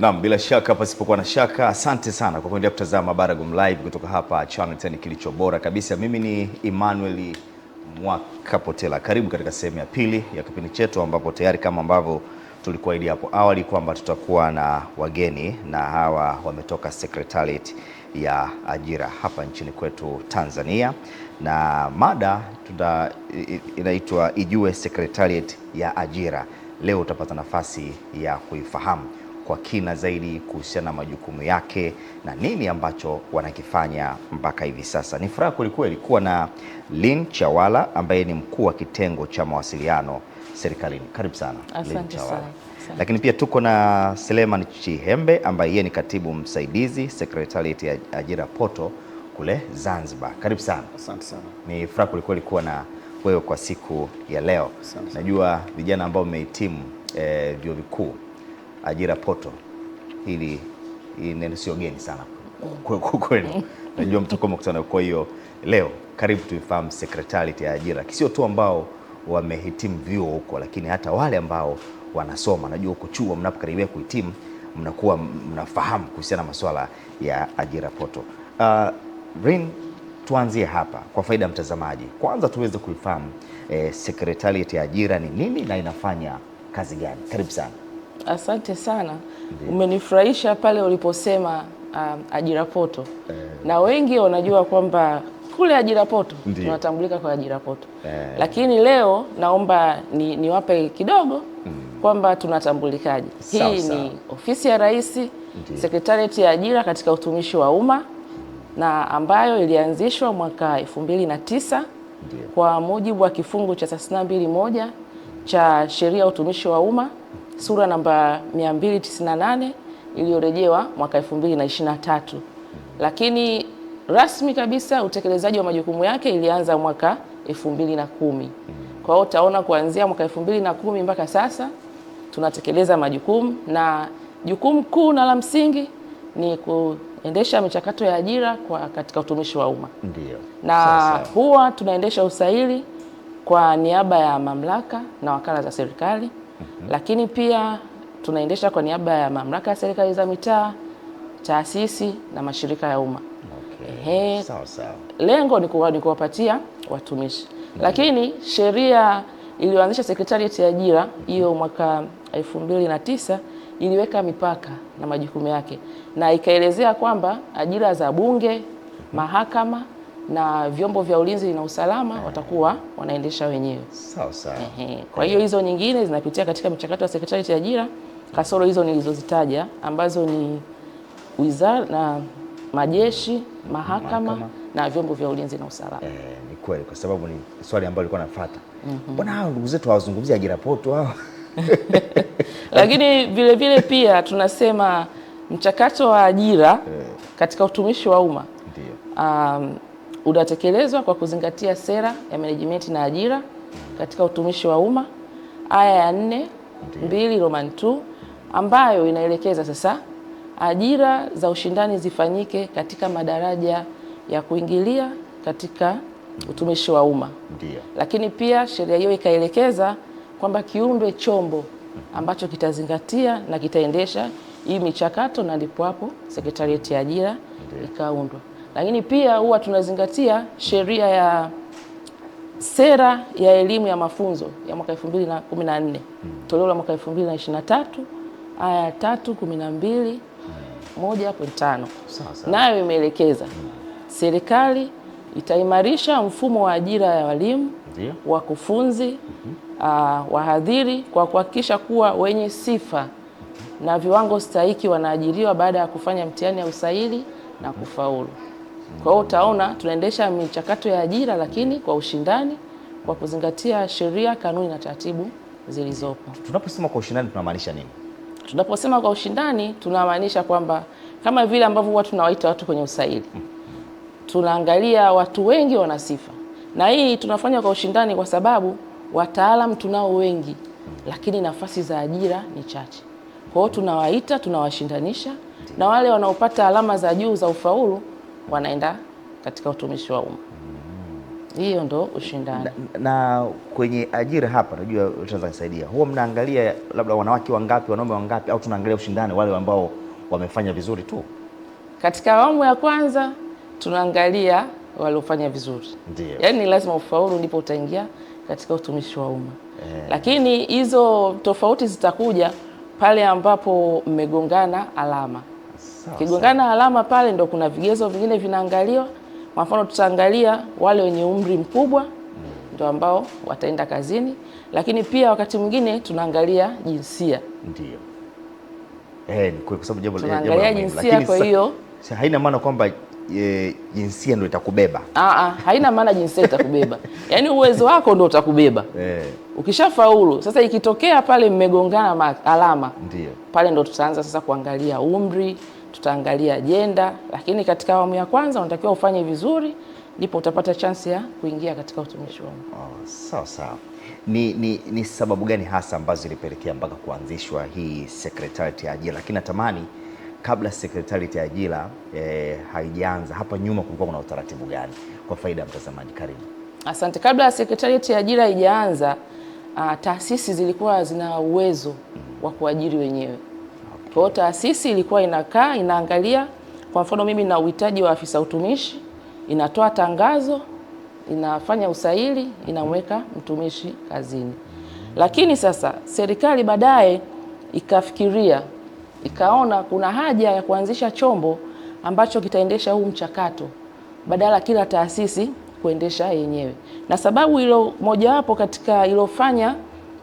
Naam, bila shaka pasipokuwa na shaka, asante sana kwa kuendelea kutazama Baragum Live kutoka hapa Channel 10 kilicho bora kabisa. Mimi ni Emmanuel Mwakapotela. Karibu katika sehemu ya pili ya kipindi chetu ambapo tayari kama ambavyo tulikuahidi hapo awali kwamba tutakuwa na wageni na hawa wametoka Secretariat ya Ajira hapa nchini kwetu Tanzania, na mada inaitwa Ijue Secretariat ya Ajira. Leo utapata nafasi ya kuifahamu kwa kina zaidi kuhusiana na majukumu yake na nini ambacho wanakifanya mpaka hivi sasa. Ni furaha kwelikweli kuwa na Lynn Chawala ambaye ni mkuu wa kitengo cha mawasiliano serikalini. Karibu sana. Asante sana. Lakini pia tuko na Seleman Chihembe ambaye yeye ni katibu msaidizi Secretariat ya Ajira Poto kule Zanzibar. Karibu sana. Asante sana. Ni furaha kwelikweli kuwa na wewe kwa siku ya leo. Najua vijana ambao mmehitimu vyuo vikuu Ajira Poto, hili neno sio geni sana kwenu. Najua mtakuwa mkutana. Kwa hiyo leo karibu tuifahamu Secretariat ya Ajira, sio tu ambao wamehitimu vyuo huko, lakini hata wale ambao wanasoma. Najua huko chuo mnapokaribia kuhitimu mnakuwa mnafahamu kuhusiana na masuala ya Ajira Poto. Rin, tuanzie hapa kwa faida ya mtazamaji. Kwanza tuweze kuifahamu Secretariat ya Ajira ni nini na inafanya kazi gani? Karibu sana. Asante sana. Umenifurahisha pale uliposema Ajira Poto. Na wengi wanajua kwamba kule Ajira Poto tunatambulika kwa Ajira Poto. Lakini leo naomba niwape kidogo kwamba tunatambulikaje. Hii ni ofisi ya Rais, Secretariat ya Ajira katika utumishi wa umma, na ambayo ilianzishwa mwaka 2009 kwa mujibu wa kifungu cha 32(1) cha sheria ya utumishi wa umma sura namba 298 iliyorejewa mwaka 2023. Lakini rasmi kabisa utekelezaji wa majukumu yake ilianza mwaka 2010. Kwa hiyo utaona kuanzia mwaka 2010 mpaka sasa tunatekeleza majukumu, na jukumu kuu na la msingi ni kuendesha michakato ya ajira katika utumishi wa umma. Ndio. Na huwa tunaendesha usaili kwa niaba ya mamlaka na wakala za serikali. Lakini pia tunaendesha kwa niaba ya mamlaka ya serikali za mitaa, taasisi na mashirika ya umma. Lengo ni kuwapatia watumishi. Lakini sheria iliyoanzisha Secretariat ya Ajira hiyo mwaka 2009 iliweka mipaka na majukumu yake, na ikaelezea kwamba ajira za bunge, mahakama na vyombo vya ulinzi na usalama watakuwa wanaendesha wenyewe. Kwa hiyo hizo nyingine zinapitia katika michakato ya Secretariat ya Ajira, kasoro hizo nilizozitaja ambazo ni wizara na majeshi, mahakama na vyombo vya ulinzi na usalama. Ni kweli, kwa sababu ni swali ambalo nilikuwa nafuata. Mbona hao ndugu zetu hawazungumzia Ajira Poto hao? Lakini vile vile pia tunasema mchakato wa ajira katika utumishi wa umma unatekelezwa kwa kuzingatia sera ya management na ajira katika utumishi wa umma aya ya 4(2) Roman 2 ambayo inaelekeza sasa ajira za ushindani zifanyike katika madaraja ya kuingilia katika utumishi wa umma. Lakini pia sheria hiyo ikaelekeza kwamba kiundwe chombo ambacho kitazingatia na kitaendesha hii michakato, na ndipo hapo Secretariat ya Ajira ikaundwa. Lakini pia huwa tunazingatia sheria ya sera ya elimu ya mafunzo ya mwaka 2014 toleo la mwaka 2023 aya 3(12)(1.5). Nayo imeelekeza serikali itaimarisha mfumo wa ajira ya walimu, wakufunzi, wahadhiri kwa kuhakikisha kuwa wenye sifa na viwango stahiki wanaajiriwa baada ya kufanya mtihani ya usaili na kufaulu. Kwa hiyo utaona tunaendesha michakato ya ajira lakini kwa ushindani, kwa kuzingatia sheria, kanuni na taratibu zilizopo. Tunaposema kwa ushindani tunamaanisha nini? Tunaposema kwa ushindani tunamaanisha kwamba kama vile ambavyo watu tunawaita watu kwenye usaili, tunaangalia watu wengi wana sifa, na hii tunafanya kwa ushindani kwa sababu wataalamu tunao wengi lakini nafasi za ajira ni chache. Kwa hiyo tunawaita, tunawashindanisha, na wale wanaopata alama za juu za ufaulu wanaenda katika utumishi wa umma. Hiyo ndo ushindani. Na kwenye ajira hapa, najua utaweza kusaidia, huwa mnaangalia labda wanawake wangapi, wanaume wangapi, au tunaangalia ushindani wale ambao wamefanya vizuri tu? Katika awamu ya kwanza tunaangalia waliofanya vizuri. Ndiyo. Yaani lazima ufaulu ndipo utaingia katika utumishi wa umma. Lakini hizo tofauti zitakuja pale ambapo mmegongana alama. Kigongana alama pale ndo kuna vigezo vingine vinaangaliwa. Kwa mfano tutaangalia wale wenye umri mkubwa ndio ambao wataenda kazini, lakini pia wakati mwingine tunaangalia jinsia. Ndio. Kwa sababu tunaangalia jinsia, kwa hiyo haina maana kwamba jinsia ndio itakubeba. Haina maana jinsia itakubeba. Yaani uwezo wako ndio utakubeba. Ukishafaulu, sasa ikitokea pale mmegongana alama, ndio pale ndo tutaanza sasa kuangalia umri, tutaangalia jenda, lakini katika awamu ya kwanza unatakiwa ufanye vizuri ndipo utapata chance ya kuingia katika utumishi wa umma. Sawa sawa. Ni sababu gani hasa ambazo zilipelekea mpaka kuanzishwa hii Secretariat ya Ajira? Lakini natamani kabla Secretariat ya Ajira haijaanza, hapa nyuma kulikuwa kuna utaratibu gani kwa faida ya mtazamaji? Karibu. Asante. Kabla Secretariat ya Ajira haijaanza, taasisi zilikuwa zina uwezo wa kuajiri wenyewe. Kwa hiyo taasisi ilikuwa inakaa inaangalia, kwa mfano mimi na uhitaji wa afisa utumishi, inatoa tangazo, inafanya usaili, inamweka mtumishi kazini. Lakini sasa serikali baadaye ikafikiria, ikaona kuna haja ya kuanzisha chombo ambacho kitaendesha huu mchakato badala kila taasisi kuendesha yenyewe. Na sababu hilo mojawapo katika ilofanya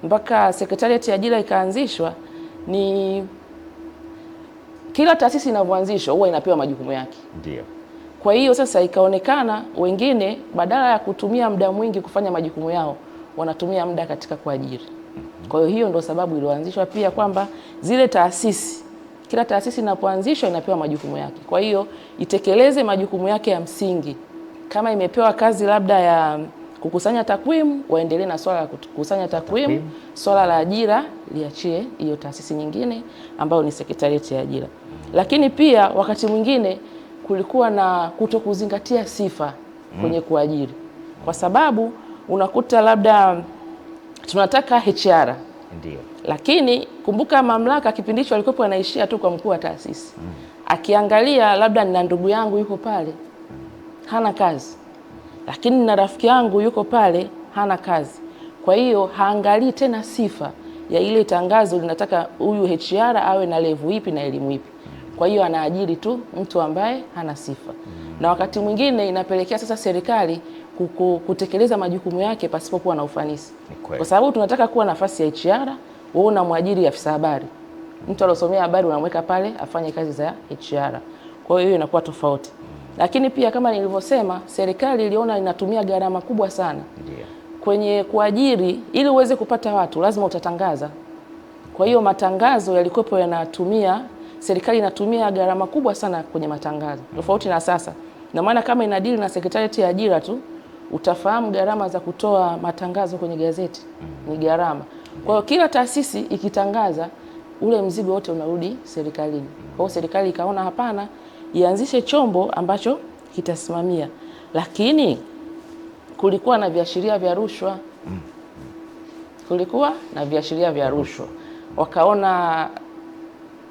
mpaka Secretariat ya Ajira ikaanzishwa ni kila taasisi inavyoanzishwa huwa inapewa majukumu yake. Ndio. Kwa hiyo sasa ikaonekana wengine badala ya kutumia muda mwingi kufanya majukumu yao wanatumia muda katika kuajiri. Kwa hiyo ndo sababu iliyoanzishwa pia kwamba zile taasisi, kila taasisi inapoanzishwa inapewa majukumu yake. Kwa hiyo itekeleze majukumu yake ya msingi. Kama imepewa kazi labda ya kukusanya takwimu, waendelee na swala la kukusanya takwimu. Swala la ajira liachie hiyo taasisi nyingine ambayo ni Secretariat ya Ajira. Lakini pia wakati mwingine kulikuwa na kutokuzingatia sifa kwenye kuajiri. Kwa sababu unakuta labda tunataka HR. Ndio. Lakini kumbuka mamlaka kipindi hicho alikuwa anaishia tu kwa mkuu wa taasisi. Akiangalia labda nina ndugu yangu yuko pale hana kazi, lakini na rafiki yangu yuko pale hana kazi. Kwa hiyo haangalii tena sifa ya ile tangazo linataka huyu HR awe na level ipi na elimu ipi. Kwa hiyo anaajiri tu mtu ambaye hana sifa. Na wakati mwingine inapelekea sasa serikali kutekeleza majukumu yake pasipokuwa na ufanisi. Kwa sababu tunataka kuwa nafasi ya HR, wewe unamwajiri afisa habari. Mtu aliyosomea habari unamweka pale afanye kazi za HR. Kwa hiyo inakuwa tofauti. Lakini pia kama nilivyosema, serikali iliona inatumia gharama kubwa sana. Ndio. Kwenye kuajiri, ili uweze kupata watu lazima utatangaza. Kwa hiyo matangazo yalikuwepo yanatumia, serikali inatumia gharama kubwa sana kwenye matangazo. Tofauti na sasa. Na maana kama inadili na Secretariat ya Ajira tu, utafahamu gharama za kutoa matangazo kwenye gazeti ni gharama. Kwa hiyo kila taasisi ikitangaza, ule mzigo wote unarudi serikalini. Kwa hiyo serikali ikaona hapana, ianzishe chombo ambacho kitasimamia. Lakini kulikuwa na viashiria vya rushwa. Kulikuwa na viashiria vya rushwa. Wakaona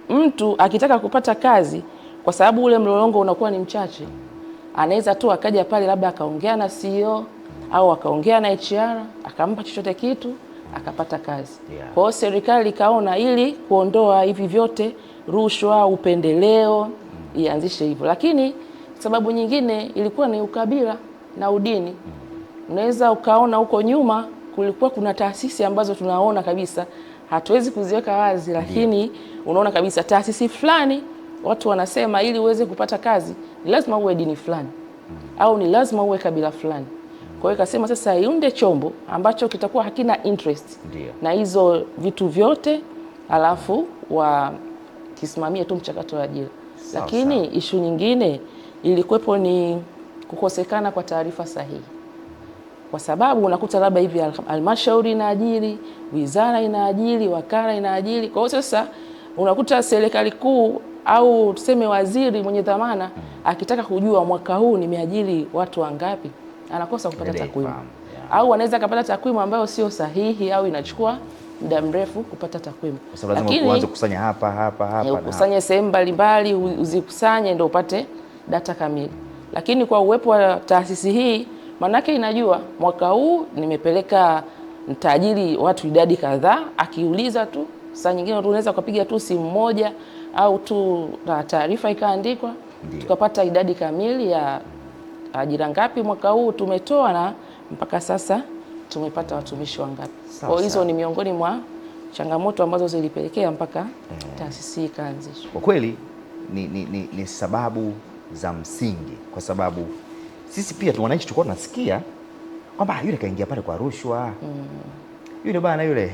mtu akitaka kupata kazi, kwa sababu ule mlolongo unakuwa ni mchache, anaweza tu akaja pale labda akaongea na CEO au akaongea na HR, akampa chochote kitu, akapata kazi. Kwa hiyo serikali ikaona ili kuondoa hivi vyote, rushwa, upendeleo, ianzishe hivyo. Lakini sababu nyingine ilikuwa ni ukabila na udini. Unaweza ukaona huko nyuma kulikuwa kuna taasisi ambazo tunaona kabisa hatuwezi kuziweka wazi, lakini unaona kabisa taasisi fulani watu wanasema ili uweze kupata kazi ni lazima uwe dini fulani au ni lazima uwe kabila fulani. Kwa hiyo ikasema sasa iunde chombo ambacho kitakuwa hakina interest na hizo vitu vyote, alafu kisimamie tu mchakato wa ajira. Lakini ishu nyingine ilikuwepo ni kukosekana kwa taarifa sahihi. Kwa sababu unakuta labda hivi halmashauri inaajiri, wizara inaajiri, wakala inaajiri. Kwa hiyo sasa unakuta serikali kuu au tuseme waziri mwenye dhamana akitaka kujua mwaka huu nimeajiri watu wangapi, anakosa kupata takwimu. Au anaweza kupata takwimu ambayo sio sahihi au inachukua muda mrefu kupata takwimu. Lakini uanze kukusanya hapa ukusanye sehemu mbalimbali, uzikusanye ndio upate data kamili. Lakini kwa uwepo wa taasisi hii, manake inajua mwaka huu nimepeleka mtaajiri watu idadi kadhaa, akiuliza tu saa nyingine tunaweza kupiga tu simu moja au tu taarifa ikaandikwa, tukapata idadi kamili ya ajira ngapi mwaka huu tumetoa na mpaka sasa tumepata watumishi wangapi. Kwa hizo ni miongoni mwa changamoto ambazo zilipelekea mpaka taasisi ikaanzishwa. Kwa kweli ni sababu za msingi, kwa sababu sisi pia wananchi tulikuwa tunasikia kwamba yule kaingia pale kwa rushwa, yule bana yule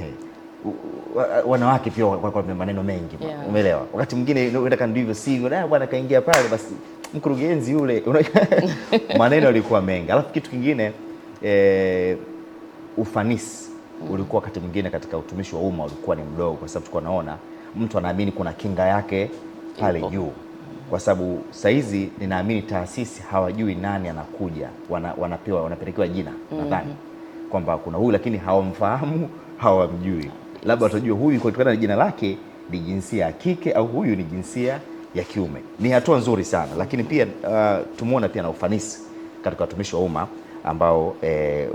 wanawake pia kwa maneno mengi, umeelewa? Wakati mwingine unataka ndivyo sivyo, bwana kaingia pale basi mkurugenzi yule maneno yalikuwa mengi. Alafu kitu kingine ufanisi ulikuwa wakati mwingine katika utumishi wa umma ulikuwa ni mdogo, kwa sababu tulikuwa naona mtu anaamini kuna kinga yake pale juu, kwa sababu saizi ninaamini taasisi hawajui nani anakuja, wanapelekewa jina nadhani kwamba kuna huyu, lakini hawamfahamu, hawamjui, labda watajua huyu kutokana na jina lake ni jinsia ya kike au huyu ni jinsia ya kiume. Ni hatua nzuri sana, lakini pia tumeona pia na ufanisi katika watumishi wa umma ambao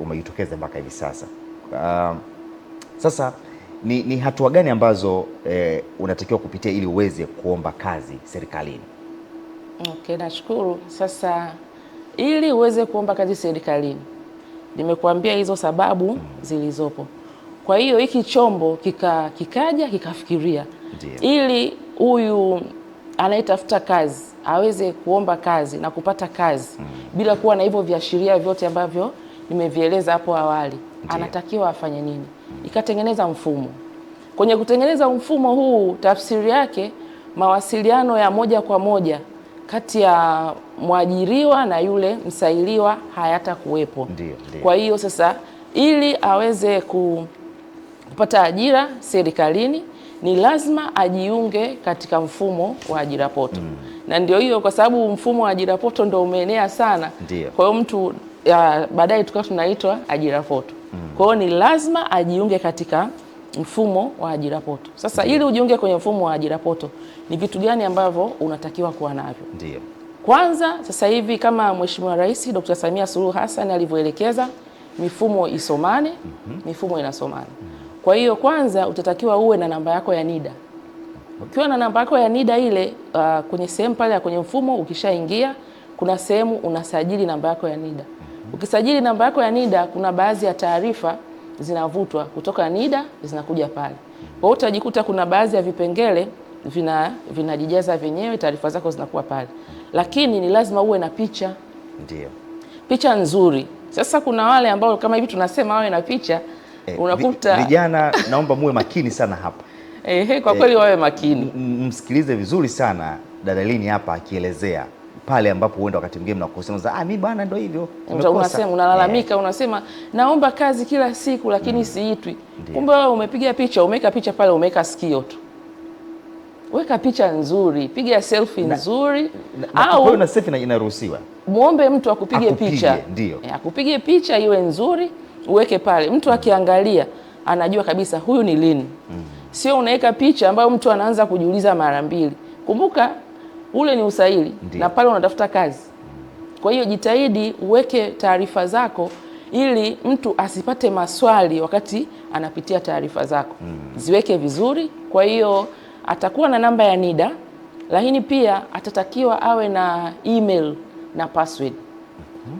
umejitokeza mpaka hivi sasa. Sasa ni hatua gani ambazo unatakiwa kupitia ili uweze kuomba kazi serikalini? Okay, nashukuru. Sasa ili uweze kuomba kazi serikalini, nimekuambia hizo sababu zilizopo. Kwa hiyo hiki chombo kikaja kikafikiria ili huyu anayetafuta kazi aweze kuomba kazi na kupata kazi bila kuwa na hivyo viashiria vyote ambavyo nimevieleza hapo awali. Anatakiwa afanye nini? Ikatengeneza mfumo. Kwenye kutengeneza mfumo huu, tafsiri yake mawasiliano ya moja kwa moja kati ya mwajiriwa na yule msailiwa hayatakuwepo. Kwa hiyo sasa ili aweze kupata ajira serikalini ni lazima ajiunge katika mfumo wa ajira poto. Na ndio hiyo, kwa sababu mfumo wa ajira poto ndio umeenea sana. Kwa hiyo mtu baadaye tukawa tunaitwa ajira poto. Kwa hiyo ni lazima ajiunge katika mfumo wa ajira poto. Sasa ili ujiunge kwenye mfumo wa ajira poto, ni vitu gani ambavyo unatakiwa kuwa navyo? Kwanza, sasa hivi kama Mheshimiwa Rais Dr. Samia Suluhu Hassan alivyoelekeza, mifumo isomane, mifumo inasomana. Kwa hiyo kwanza utatakiwa uwe na namba yako ya NIDA. Ukiwa na namba yako ya NIDA ile, kwenye sehemu pale kwenye mfumo ukishaingia, kuna sehemu unasajili namba yako ya NIDA. Ukisajili namba yako ya NIDA, kuna baadhi ya taarifa zinavutwa kutoka NIDA zinakuja pale. Kwa hiyo utajikuta kuna baadhi ya vipengele vinajijaza vyenyewe, taarifa zako zinakuwa pale. Lakini ni lazima uwe na picha. Picha nzuri. Sasa kuna wale ambao kama hivi tunasema wawe na picha, unakuta vijana, naomba muwe makini sana hapa. Kwa kweli wawe makini. Msikilize vizuri sana dada Lini hapa akielezea pale ambapo huenda wakati mwingine mnakusema mimi bwana ndio hivyo. Unasema unalalamika, unasema naomba kazi kila siku lakini siitwi. Kumbe wewe umepiga picha, umeweka picha pale, umeweka sikio tu. Weka picha nzuri, piga selfie nzuri, au na selfie inaruhusiwa. Muombe mtu akupige picha. Akupige picha iwe nzuri, uweke pale. Mtu akiangalia anajua kabisa huyu ni Lini. Sio unaweka picha ambayo mtu anaanza kujiuliza mara mbili. Kumbuka ule ni usaili na pale unatafuta kazi. Kwa hiyo jitahidi uweke taarifa zako ili mtu asipate maswali wakati anapitia taarifa zako. Ziweke vizuri. Kwa hiyo atakuwa na namba ya NIDA, lakini pia atatakiwa awe na email na password.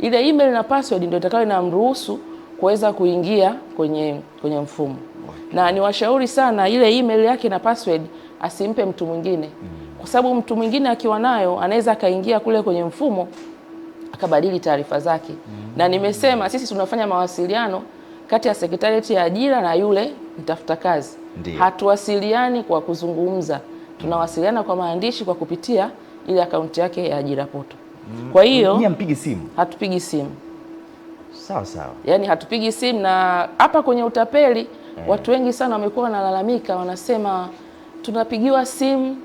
Ile email na password ndio itakayo inamruhusu kuweza kuingia kwenye mfumo. Na niwashauri sana ile email yake na password asimpe mtu mwingine. Kwa sababu mtu mwingine akiwa nayo anaweza akaingia kule kwenye mfumo akabadili taarifa zake. Na nimesema sisi tunafanya mawasiliano kati ya Sekretarieti ya Ajira na yule mtafuta kazi. Hatuwasiliani kwa kuzungumza. Tunawasiliana kwa maandishi kwa kupitia ile akaunti yake ya ajira poto. Kwa hiyo mpigi simu. Hatupigi simu. Sawa. Yaani hatupigi simu. Na hapa kwenye utapeli watu wengi sana wamekuwa wanalalamika, wanasema tunapigiwa simu.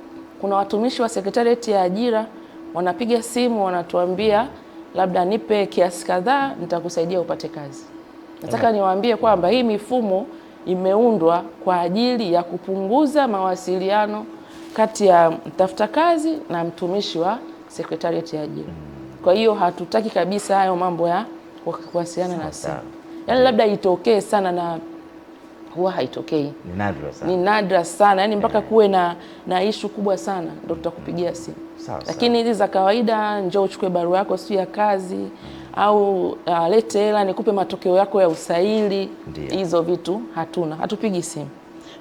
Kuna watumishi wa Sekretarieti ya Ajira wanapiga simu wanatuambia labda nipe kiasi kadhaa, nitakusaidia upate kazi. Nataka niwaambie kwamba hii mifumo imeundwa kwa ajili ya kupunguza mawasiliano kati ya mtafuta kazi na mtumishi wa Sekretarieti ya Ajira. Kwa hiyo hatutaki kabisa hayo mambo ya kuwasiliana na simu. Yaani labda itokee sana, na huwa haitokei. Ni nadra sana. Yaani mpaka kuwe na issue kubwa sana ndio tutakupigia simu. Lakini hizi za kawaida, njoo uchukue barua yako sio ya kazi au lete hela nikupe matokeo yako ya usaili, hizo vitu hatupigi simu.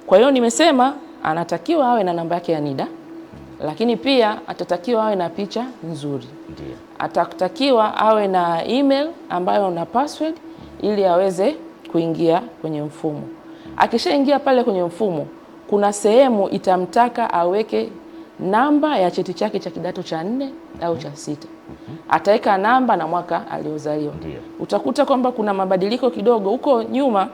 Kwa hiyo nimesema anatakiwa awe na namba yake ya NIDA, lakini pia atatakiwa awe na picha nzuri. Atatakiwa awe na email ambayo na password ili aweze kuingia kwenye mfumo. Akishaingia pale kwenye mfumo, kuna sehemu itamtaka aweke namba ya cheti chake cha kidato cha 4 au cha 6. Ataweka namba na mwaka aliozaliwa. Utakuta kwamba kuna mabadiliko kidogo. Huko nyuma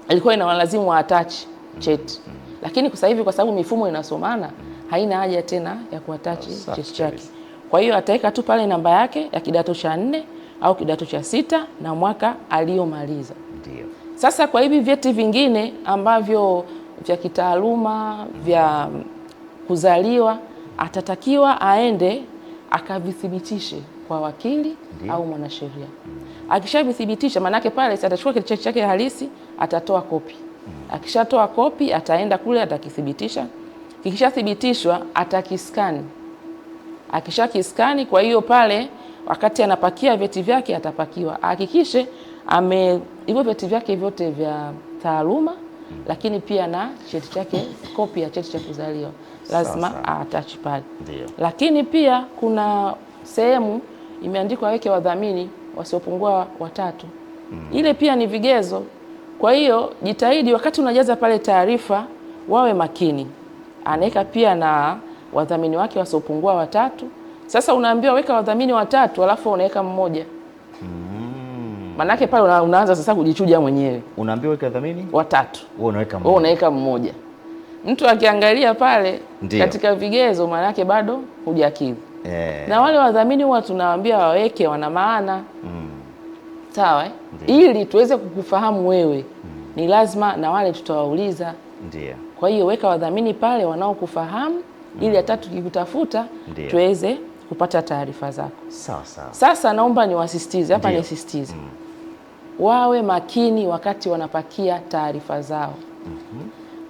ilikuwa inawalazimu attach cheti. Lakini kwa sasa hivi kwa sababu mifumo inasomana, haina haja tena ya kuattach cheti chake. Kwa hiyo ataweka tu pale namba yake ya kidato cha 4 au kidato cha 6 na mwaka aliomaliza. Sasa kwa hivi vyeti vingine ambavyo vya kitaaluma, vya kuzaliwa, atatakiwa aende akavithibitishe kwa wakili au mwanasheria. Akishavithibitisha, manake pale atachukua cheti chake halisi, atatoa kopi. Akishatoa kopi, ataenda kule atakithibitisha. Kikishathibitishwa, atakiskani. Akishakiskani, kwa hiyo pale wakati anapakia vyeti vyake atapakiwa. Hakikishe hivyo vyeti vyake vyote vya taaluma, lakini pia na cheti chake, kopi ya cheti cha kuzaliwa lazima attach pale. Lakini pia kuna sehemu imeandikwa aweke wadhamini wasiopungua 3. Ile pia ni vigezo. Kwa hiyo jitahidi wakati unajaza pale taarifa wawe makini. Anaweka pia na wadhamini wake wasiopungua 3. Sasa unaambiwa weka wadhamini 3 alafu unaweka mmoja. Manake pale unaanza sasa kujichuja mwenyewe. Unaambiwa weka wadhamini 3. Wewe unaweka mmoja. Mtu akiangalia pale katika vigezo, manake bado hujakidhi. Na wale wadhamini huwa tunawaambia waweke wana maana. Sawa ili tuweze kukufahamu wewe. Ni lazima na wale tutawauliza. Kwa hiyo weka wadhamini pale wanaokufahamu ili hata tukikutafuta tuweze kupata taarifa zako. Sasa naomba niwasisitize hapa, nisisitize. Wawe makini wakati wanapakia taarifa zao.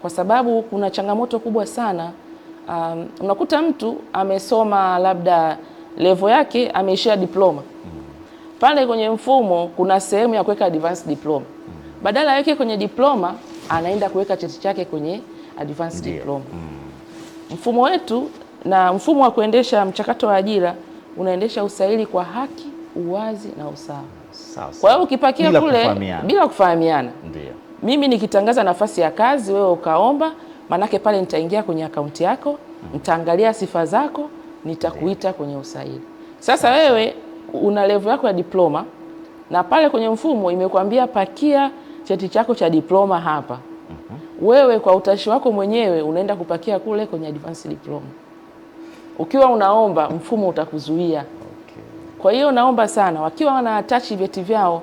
Kwa sababu kuna changamoto kubwa sana. Unakuta mtu amesoma labda level yake ameishia diploma. Pale kwenye mfumo kuna sehemu ya kuweka advanced diploma. Badala yake kwenye diploma anaenda kuweka cheti chake kwenye advanced diploma. Mfumo wetu na mfumo wa kuendesha mchakato wa ajira unaendesha usaili kwa haki, uwazi na usawa. Kwa hiyo ukipakia kule bila kufahamiana. Mimi nikitangaza nafasi ya kazi, wewe ukaomba, manake pale nitaingia kwenye akaunti yako, nitaangalia sifa zako, nitakuita kwenye usaili. Sasa wewe una level yako ya diploma na pale kwenye mfumo imekwambia pakia cheti chako cha diploma hapa. Wewe kwa utashi wako mwenyewe unaenda kupakia kule kwenye advanced diploma. Ukiwa unaomba, mfumo utakuzuia. Kwa hiyo naomba sana wakiwa wana attach vyeti vyao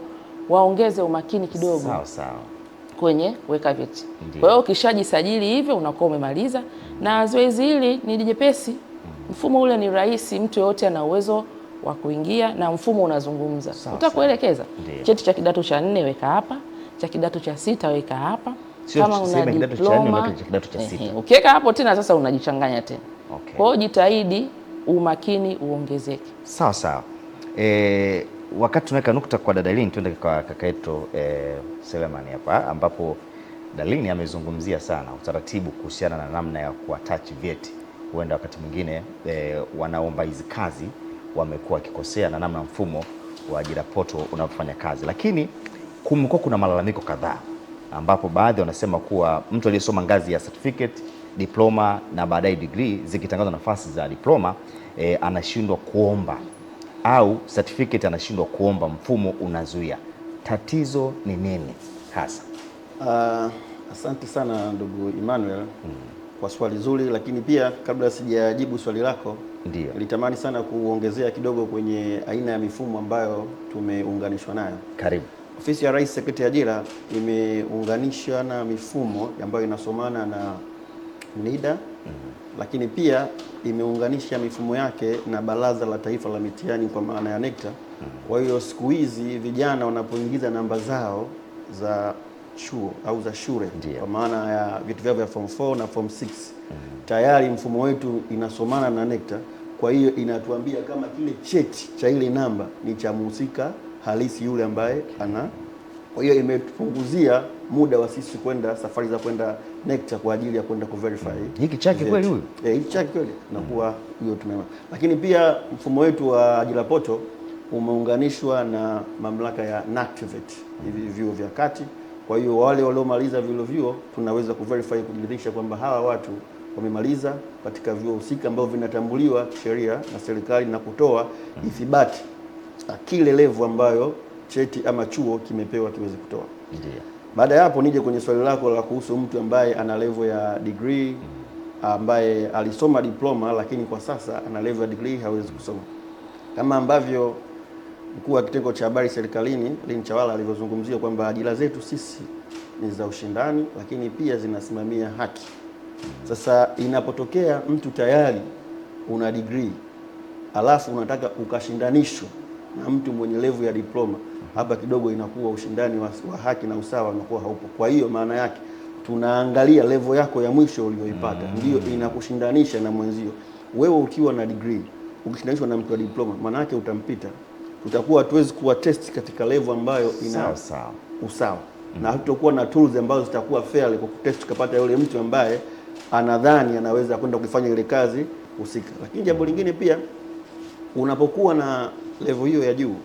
waongeze umakini kidogo. Kwenye weka vyeti. Kwa hiyo ukishajisajili hivyo unakuwa umemaliza, na zoezi hili ni jepesi. Mfumo ule ni rahisi, mtu yote ana uwezo wa kuingia na mfumo unazungumza. Utakuelekeza. Cheti cha kidato cha 4 weka hapa, cha kidato cha 6 weka hapa. Kama una diploma, ukiweka hapo tena sasa unajichanganya tena. Kwa hiyo jitahidi umakini uongezeke. Sawa. Wakati tunaweka nukta kwa dada Lini, tuende kwa kaka yetu Selemani hapa, ambapo dada Lini amezungumzia sana utaratibu kuhusiana na namna ya kuattach vyeti. Huenda wakati mwingine wanaomba hizi kazi wamekuwa wakikosea na namna mfumo wa ajira portal unaofanya kazi, lakini kumekuwa kuna malalamiko kadhaa ambapo baadhi wanasema kuwa mtu aliyesoma ngazi ya certificate, diploma na baadaye degree, zikitangazwa nafasi za diploma anashindwa kuomba, au certificate anashindwa kuomba, mfumo unazuia. Tatizo ni nini hasa? Asante sana ndugu Emmanuel kwa swali zuri, lakini pia kabla sijajibu swali lako Ndio. Nilitamani sana kuongezea kidogo kwenye aina ya mifumo ambayo tumeunganishwa nayo. Karibu. Ofisi ya Rais Sekretarieti ya Ajira imeunganisha na mifumo ambayo inasomana na NIDA, lakini pia imeunganisha mifumo yake na Baraza la Taifa la Mitihani kwa maana ya NECTA. Kwa hiyo siku hizi vijana wanapoingiza namba zao za chuo au za shule kwa maana ya vitu vyao vya form 4 na form 6 tayari mfumo wetu inasomana na NECTA. Kwa hiyo inatuambia kama kile cheti cha ile namba ni cha mhusika halisi yule ambaye ana. Kwa hiyo imetupunguzia muda wa sisi kwenda safari za kwenda NECTA kwa ajili ya kwenda kuverify. Hiki chake kweli huyu? Hiki chake kweli. Nakuwa hiyo tumeona. Lakini pia mfumo wetu wa ajira poto umeunganishwa na mamlaka ya NACTVET, hivi vyuo vya kati. Kwa hiyo wale waliomaliza vyuo tunaweza kuverify, kujiridhisha kwamba hawa watu wamemaliza katika vyuo husika ambavyo vinatambuliwa kisheria na serikali na kutoa ithibati kile level ambayo cheti ama chuo kimepewa kiweze kutoa. Ndio. Baada ya hapo nije kwenye swali lako la kuhusu mtu ambaye ana level ya degree, ambaye alisoma diploma lakini kwa sasa ana level ya degree hawezi kusoma. Kama ambavyo mkuu wa kitengo cha habari serikalini Lin Chawala alivyozungumzia kwamba ajira zetu sisi ni za ushindani lakini pia zinasimamia haki. Sasa inapotokea mtu tayari una degree alafu unataka ukashindanishwa na mtu mwenye level ya diploma, hapa kidogo inakuwa ushindani wa haki na usawa unakuwa haupo. Kwa hiyo maana yake tunaangalia level yako ya mwisho uliyoipata ndio inakushindanisha na mwenzio. Wewe ukiwa na degree ukishindanishwa na mtu wa diploma, maana yake utampita. Tutakuwa hatuwezi kuwa test katika level ambayo ina usawa. Na hatutakuwa na tools ambazo zitakuwa fair kwa kutest kupata yule mtu ambaye anadhani anaweza kwenda kufanya ile kazi husika. Lakini jambo lingine pia, unapokuwa na level hiyo ya juu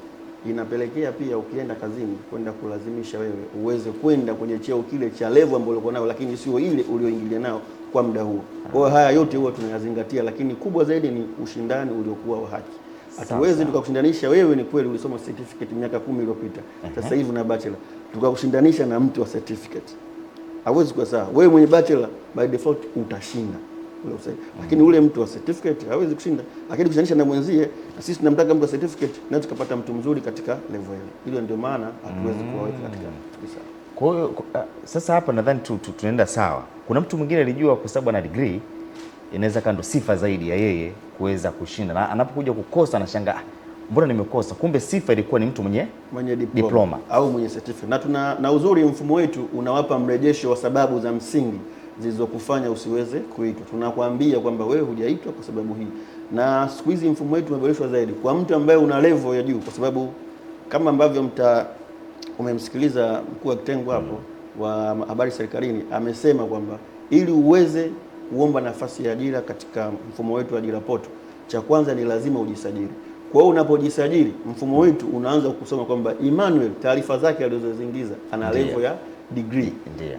inapelekea pia ukienda kazini kwenda kulazimisha wewe uweze kwenda kwenye cheo kile cha level ambayo ulikuwa nayo, lakini sio ile ulioingilia nao kwa muda huo. Kwa hiyo haya yote huwa tunayazingatia, lakini kubwa zaidi ni ushindani uliokuwa wa haki. Hatuwezi tukakushindanisha wewe, ni kweli ulisoma certificate miaka 10 iliyopita, sasa hivi na bachelor, tukakushindanisha na mtu wa certificate. Hawezi kuwa sawa. Wewe mwenye bachelor by default utashinda ule usahihi, lakini ule mtu wa certificate hawezi kushinda. Lakini kushindanisha na mwenzie, na sisi tunamtaka mtu wa certificate na tukapata mtu mzuri katika level ile. Hilo ndio maana hatuwezi kuwaweka katika sawa. Kwa hiyo sasa hapa nadhani tunaenda sawa. Kuna mtu mwingine alijua kwa sababu ana degree inaweza kando sifa zaidi ya yeye kuweza kushinda, na anapokuja kukosa anashangaa, mbona nimekosa? Kumbe sifa ilikuwa ni mtu mwenye diploma au mwenye certificate. Na uzuri mfumo wetu unawapa mrejesho wa sababu za msingi zilizokufanya usiweze kuitwa. Tunakwambia kwamba wewe hujaitwa kwa sababu hii. Na siku hizi mfumo wetu umeboreshwa zaidi kwa mtu ambaye una level ya juu, kwa sababu kama ambavyo umemsikiliza mkuu wa kitengo hapo wa habari serikalini amesema kwamba ili uweze kuomba nafasi ya ajira katika mfumo wetu wa ajira poto, cha kwanza ni lazima ujisajili. Kwa hiyo unapojisajili, mfumo wetu unaanza kusoma kwamba Emmanuel taarifa zake alizoziingiza ana level ya degree.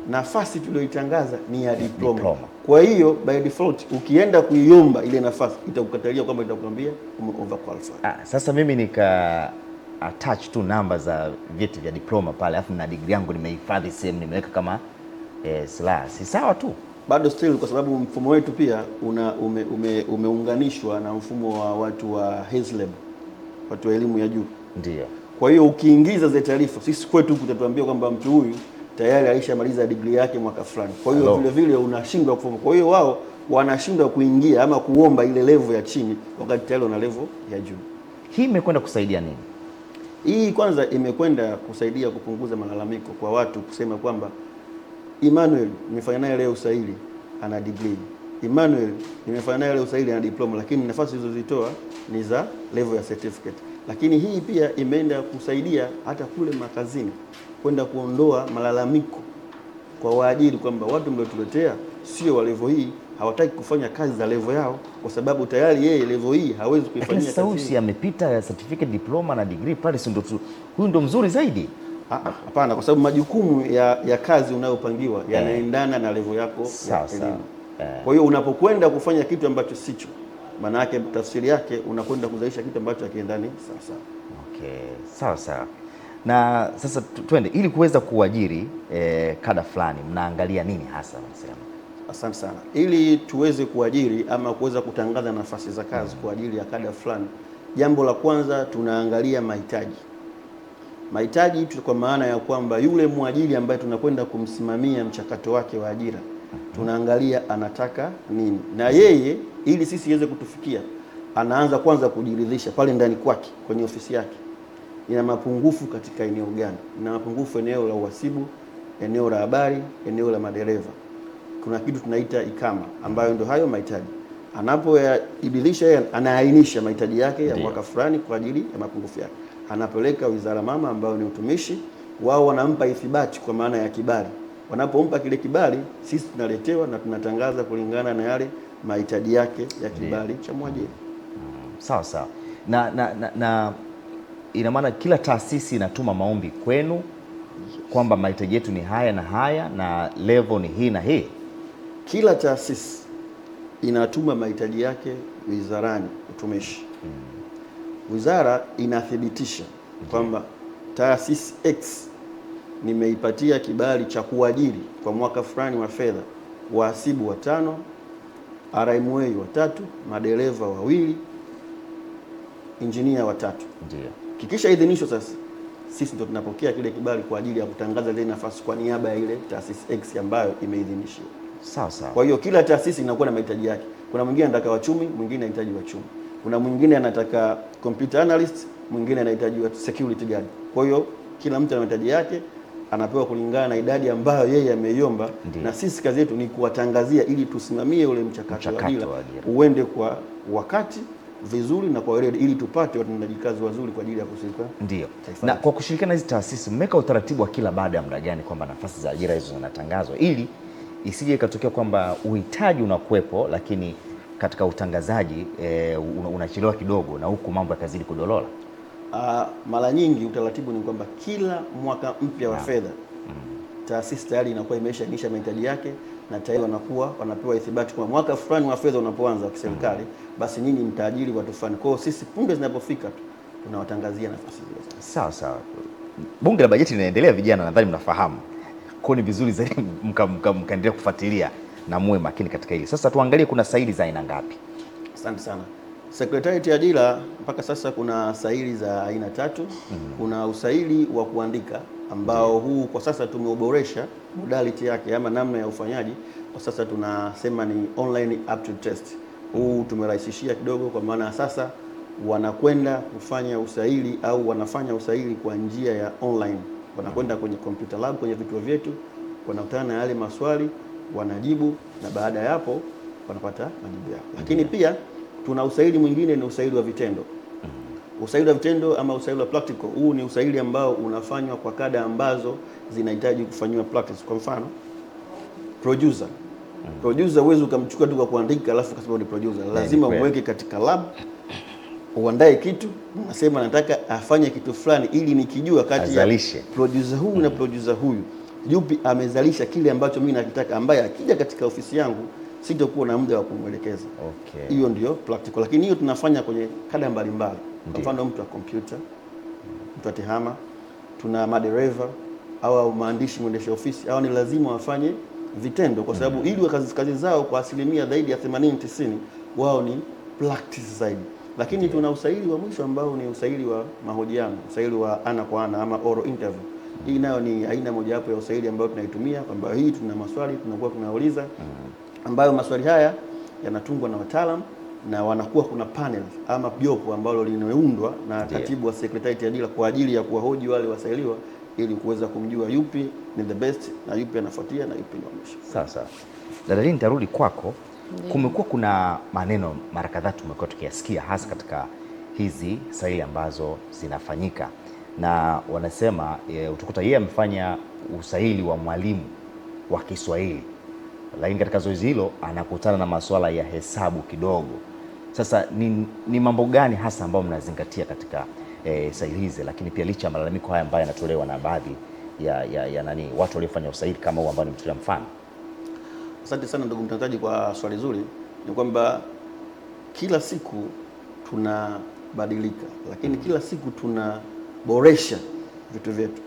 Nafasi tuliyoitangaza ni ya diploma. Kwa hiyo by default ukienda kuiomba ile nafasi itakukatalia kwamba itakwambia overqualified. Sasa mimi nika attach tu namba za vyeti vya diploma pale, afu na degree yangu nimehifadhi sehemu, nimeweka kama silaha, si sawa tu? Bado still, kwa sababu mfumo wetu pia umeunganishwa na mfumo wa watu wa HESLB, watu wa elimu ya juu. Ndio. Kwa hiyo ukiingiza zile taarifa, sisi kwetu kutatuambia kwamba mtu huyu tayari alishamaliza degree yake mwaka fulani. Kwa hiyo vile vile unashindwa kufahamu. Kwa hiyo wao wanashindwa kuingia ama kuomba ile level ya chini wakati tayari una level ya juu. Hii imekwenda kusaidia nini? Hii kwanza imekwenda kusaidia kupunguza malalamiko kwa watu kusema kwamba Emmanuel nimefanya naye leo usaili ana degree, Emmanuel nimefanya naye leo usaili ana diploma, lakini nafasi zilizozitoa ni za level ya certificate. Lakini hii pia imeenda kusaidia hata kule makazini kwenda kuondoa malalamiko kwa waajiri kwamba watu mliotuletea sio wa level hii, hawataki kufanya kazi za level yao kwa sababu tayari yeye level hii hawezi kuifanyia kazi. Lakini sasa amepita certificate, diploma na degree pale, si ndio huyu ndo mzuri zaidi? Hapana, kwa sababu majukumu ya kazi unayopangiwa yanaendana na level yako ya elimu. Kwa hiyo unapokwenda kufanya kitu ambacho sicho, maana yake tafsiri yake unakwenda kuzalisha kitu ambacho hakiendani sawa sawa. Okay, sawa. Na sasa twende, ili kuweza kuajiri kada fulani mnaangalia nini hasa wanasema? Asante sana. Ili tuweze kuajiri ama kuweza kutangaza nafasi za kazi kwa ajili ya kada fulani, jambo la kwanza tunaangalia mahitaji. Mahitaji kwa maana ya kwamba yule mwajiri ambaye tunakwenda kumsimamia mchakato wake wa ajira, tunaangalia anataka nini, na yeye ili sisi iweze kutufikia, anaanza kwanza kujiridhisha pale ndani kwake kwenye ofisi yake, ina mapungufu katika eneo gani. Ina mapungufu eneo la uhasibu, eneo la habari, eneo la madereva. Kuna kitu tunaita ikama ambayo ndio hayo mahitaji. Anapoyadilisha yeye anaainisha mahitaji yake ya mwaka fulani kwa ajili ya mapungufu yake, anapeleka wizara mama ambayo ni utumishi. Wao wanampa ithibati kwa maana ya kibali. Wanapompa kile kibali, sisi tunaletewa na tunatangaza kulingana na yale mahitaji yake ya kibali cha mwajiri. Sawa sawa. Na ina maana kila taasisi inatuma maombi kwenu kwamba mahitaji yetu ni haya na haya na level ni hii na hii. Kila taasisi inatuma mahitaji yake wizarani utumishi. Wizara inathibitisha kwamba taasisi X nimeipatia kibali cha kuajiri kwa mwaka fulani wa fedha wahasibu 5, RMA 3, madereva 2, injinia 3. Ndio. Kikisha idhinishwa sasa, sisi ndo tunapokea kile kibali kwa ajili ya kutangaza ile nafasi kwa niaba ya ile taasisi X ambayo imeidhinishiwa. Sawa sawa. Kwa hiyo kila taasisi inakuwa na mahitaji yake. Kuna mwingine anataka wachumi, mwingine anahitaji wachumi. Kuna mwingine anataka computer analyst, mwingine anahitaji security guard. Kwa hiyo kila mtu ana mahitaji yake, anapewa kulingana na idadi ambayo yeye ameiomba, na sisi kazi yetu ni kuwatangazia ili tusimamie ule mchakato wa ajira uende kwa wakati vizuri na kwa weledi, ili tupate watendaji kazi wazuri kwa ajili ya kushirika. Ndio. Na kwa kushirikiana hizi taasisi mmeweka utaratibu wa kila baada ya muda gani kwamba nafasi za ajira hizo zinatangazwa, ili isije ikatokea kwamba uhitaji unakuwepo lakini katika utangazaji unachelewa kidogo na huku mambo yakazidi kudolola? Mara nyingi utaratibu ni kwamba kila mwaka mpya wa fedha taasisi tayari inakuwa imeshaainisha mahitaji yake na tayari wanapewa ithibati kwa mwaka fulani wa fedha unapoanza wa kiserikali, basi nyinyi mtaajiri watu fulani. Kwa hiyo sisi punde zinapofika tu tunawatangazia nafasi zile. Sawa sawa. Bunge la bajeti linaendelea, vijana nadhani mnafahamu. Kwa ni vizuri zaidi mkaendelea kufuatilia na muwe makini katika hili. Sasa tuangalie kuna saili za aina ngapi? Asante sana. Sekretarieti ya Ajira mpaka sasa kuna saili za aina 3. Kuna usaili wa kuandika ambao huu kwa sasa tumeuboresha modality yake ama namna ya ufanyaji. Kwa sasa tunasema ni online aptitude test. Huu tumerahisishia kidogo, kwa maana sasa wanakwenda kufanya usaili au wanafanya usaili kwa njia ya online. Wanakwenda kwenye computer lab kwenye vituo vyetu, wanakutana na yale maswali, wanajibu, na baada ya hapo wanapata majibu yao. Lakini pia tuna usaili mwingine, ni usaili wa vitendo. Usaili wa vitendo ama usaili wa practical, huu ni usaili ambao unafanywa kwa kada ambazo zinahitaji kufanywa practice. Kwa mfano, producer. Producer huwezi ukamchukua tu kwa kuandika alafu kasema ni producer. Lazima umweke katika lab, uandae kitu, unasema nataka afanye kitu fulani, ili nikijua kati ya producer huyu na producer huyu yupi amezalisha kile ambacho mimi nakitaka, ambaye akija katika ofisi yangu sitakuwa na muda wa kumwelekeza. Hiyo ndio practical, lakini hiyo tunafanya kwenye kada mbalimbali. Kwa mfano, mtu wa computer, mtu wa tehama, tuna madereva au maandishi, mwendesha ofisi, au ni lazima wafanye vitendo, kwa sababu ili kazi zao kwa asilimia zaidi ya 80-90 wao ni practice zaidi. Lakini tuna usaili wa mwisho ambao ni usaili wa mahojiano, usaili wa ana kwa ana ama oral interview. Hii nayo ni aina mojawapo ya usaili ambayo tunaitumia, kwamba hii tuna maswali tunakuwa tunauliza, ambayo maswali haya yanatungwa na wataalamu, na wanakuwa kuna panel ama jopo ambalo limeundwa na katibu wa Sekretarieti ya Ajira kwa ajili ya kuwahoji wale wasailiwa, ili kuweza kumjua yupi ni the best na yupi anafuatia na yupi ni wa mwisho. Sasa dada Lynn, nitarudi kwako. Kumekuwa kuna maneno mara kadhaa tumekuwa tukiyasikia, hasa katika hizi saili ambazo zinafanyika, na wanasema utakuta yeye amefanya usaili wa mwalimu wa Kiswahili, lakini katika zoezi hilo anakutana na masuala ya hesabu kidogo. Sasa ni mambo gani hasa ambayo mnazingatia katika saili hizi, lakini pia licha ya malalamiko haya ambayo yanatolewa na baadhi ya watu waliofanya usaili kama huu ambao nimetolea mfano? Asante sana ndugu mtangazaji kwa swali zuri. Ni kwamba kila siku tunabadilika, lakini kila siku tunaboresha vitu vyetu.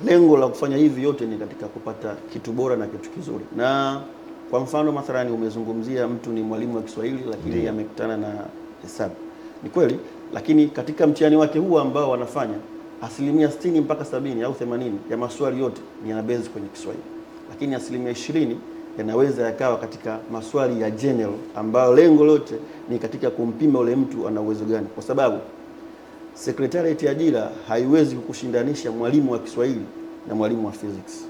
Lengo la kufanya hivi yote ni katika kupata kitu bora na kitu kizuri, na Kwa mfano mathalani umezungumzia mtu ni mwalimu wa Kiswahili lakini amekutana na hesabu. Ni kweli, lakini katika mtihani wake huu ambao wanafanya 60% mpaka 70 au 80 ya maswali yote ni yanabase kwenye Kiswahili. Lakini 20% yanaweza yakawa katika maswali ya general ambayo lengo lote ni katika kumpima ule mtu ana uwezo gani, kwa sababu Secretariat ya Ajira haiwezi kukushindanisha mwalimu wa Kiswahili na mwalimu wa physics,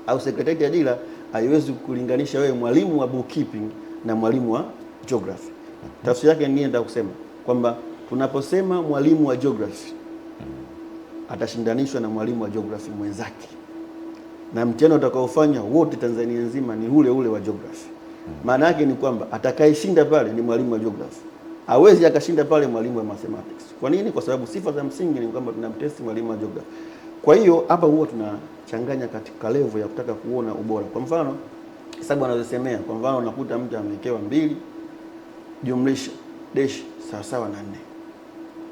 au Secretariat ya Ajira haiwezi kulinganisha wewe mwalimu wa bookkeeping na mwalimu wa geography. Tafsiri yake ni nenda kusema kwamba tunaposema mwalimu wa geography atashindanishwa na mwalimu wa geography mwenzake, na mtihani utakaofanya wote Tanzania nzima ni ule ule wa geography. Maana yake ni kwamba atakayeshinda pale ni mwalimu wa geography, hawezi akashinda pale mwalimu wa mathematics. Kwa nini? Kwa sababu sifa za msingi ni kwamba tunamtesti mwalimu wa geography. Kwa hiyo hapa huwa tunachanganya katika level ya kutaka kuona ubora. Kwa mfano hesabu anazosemea, kwa mfano unakuta mtu amewekewa 2 jumlisha dash sawa na 4,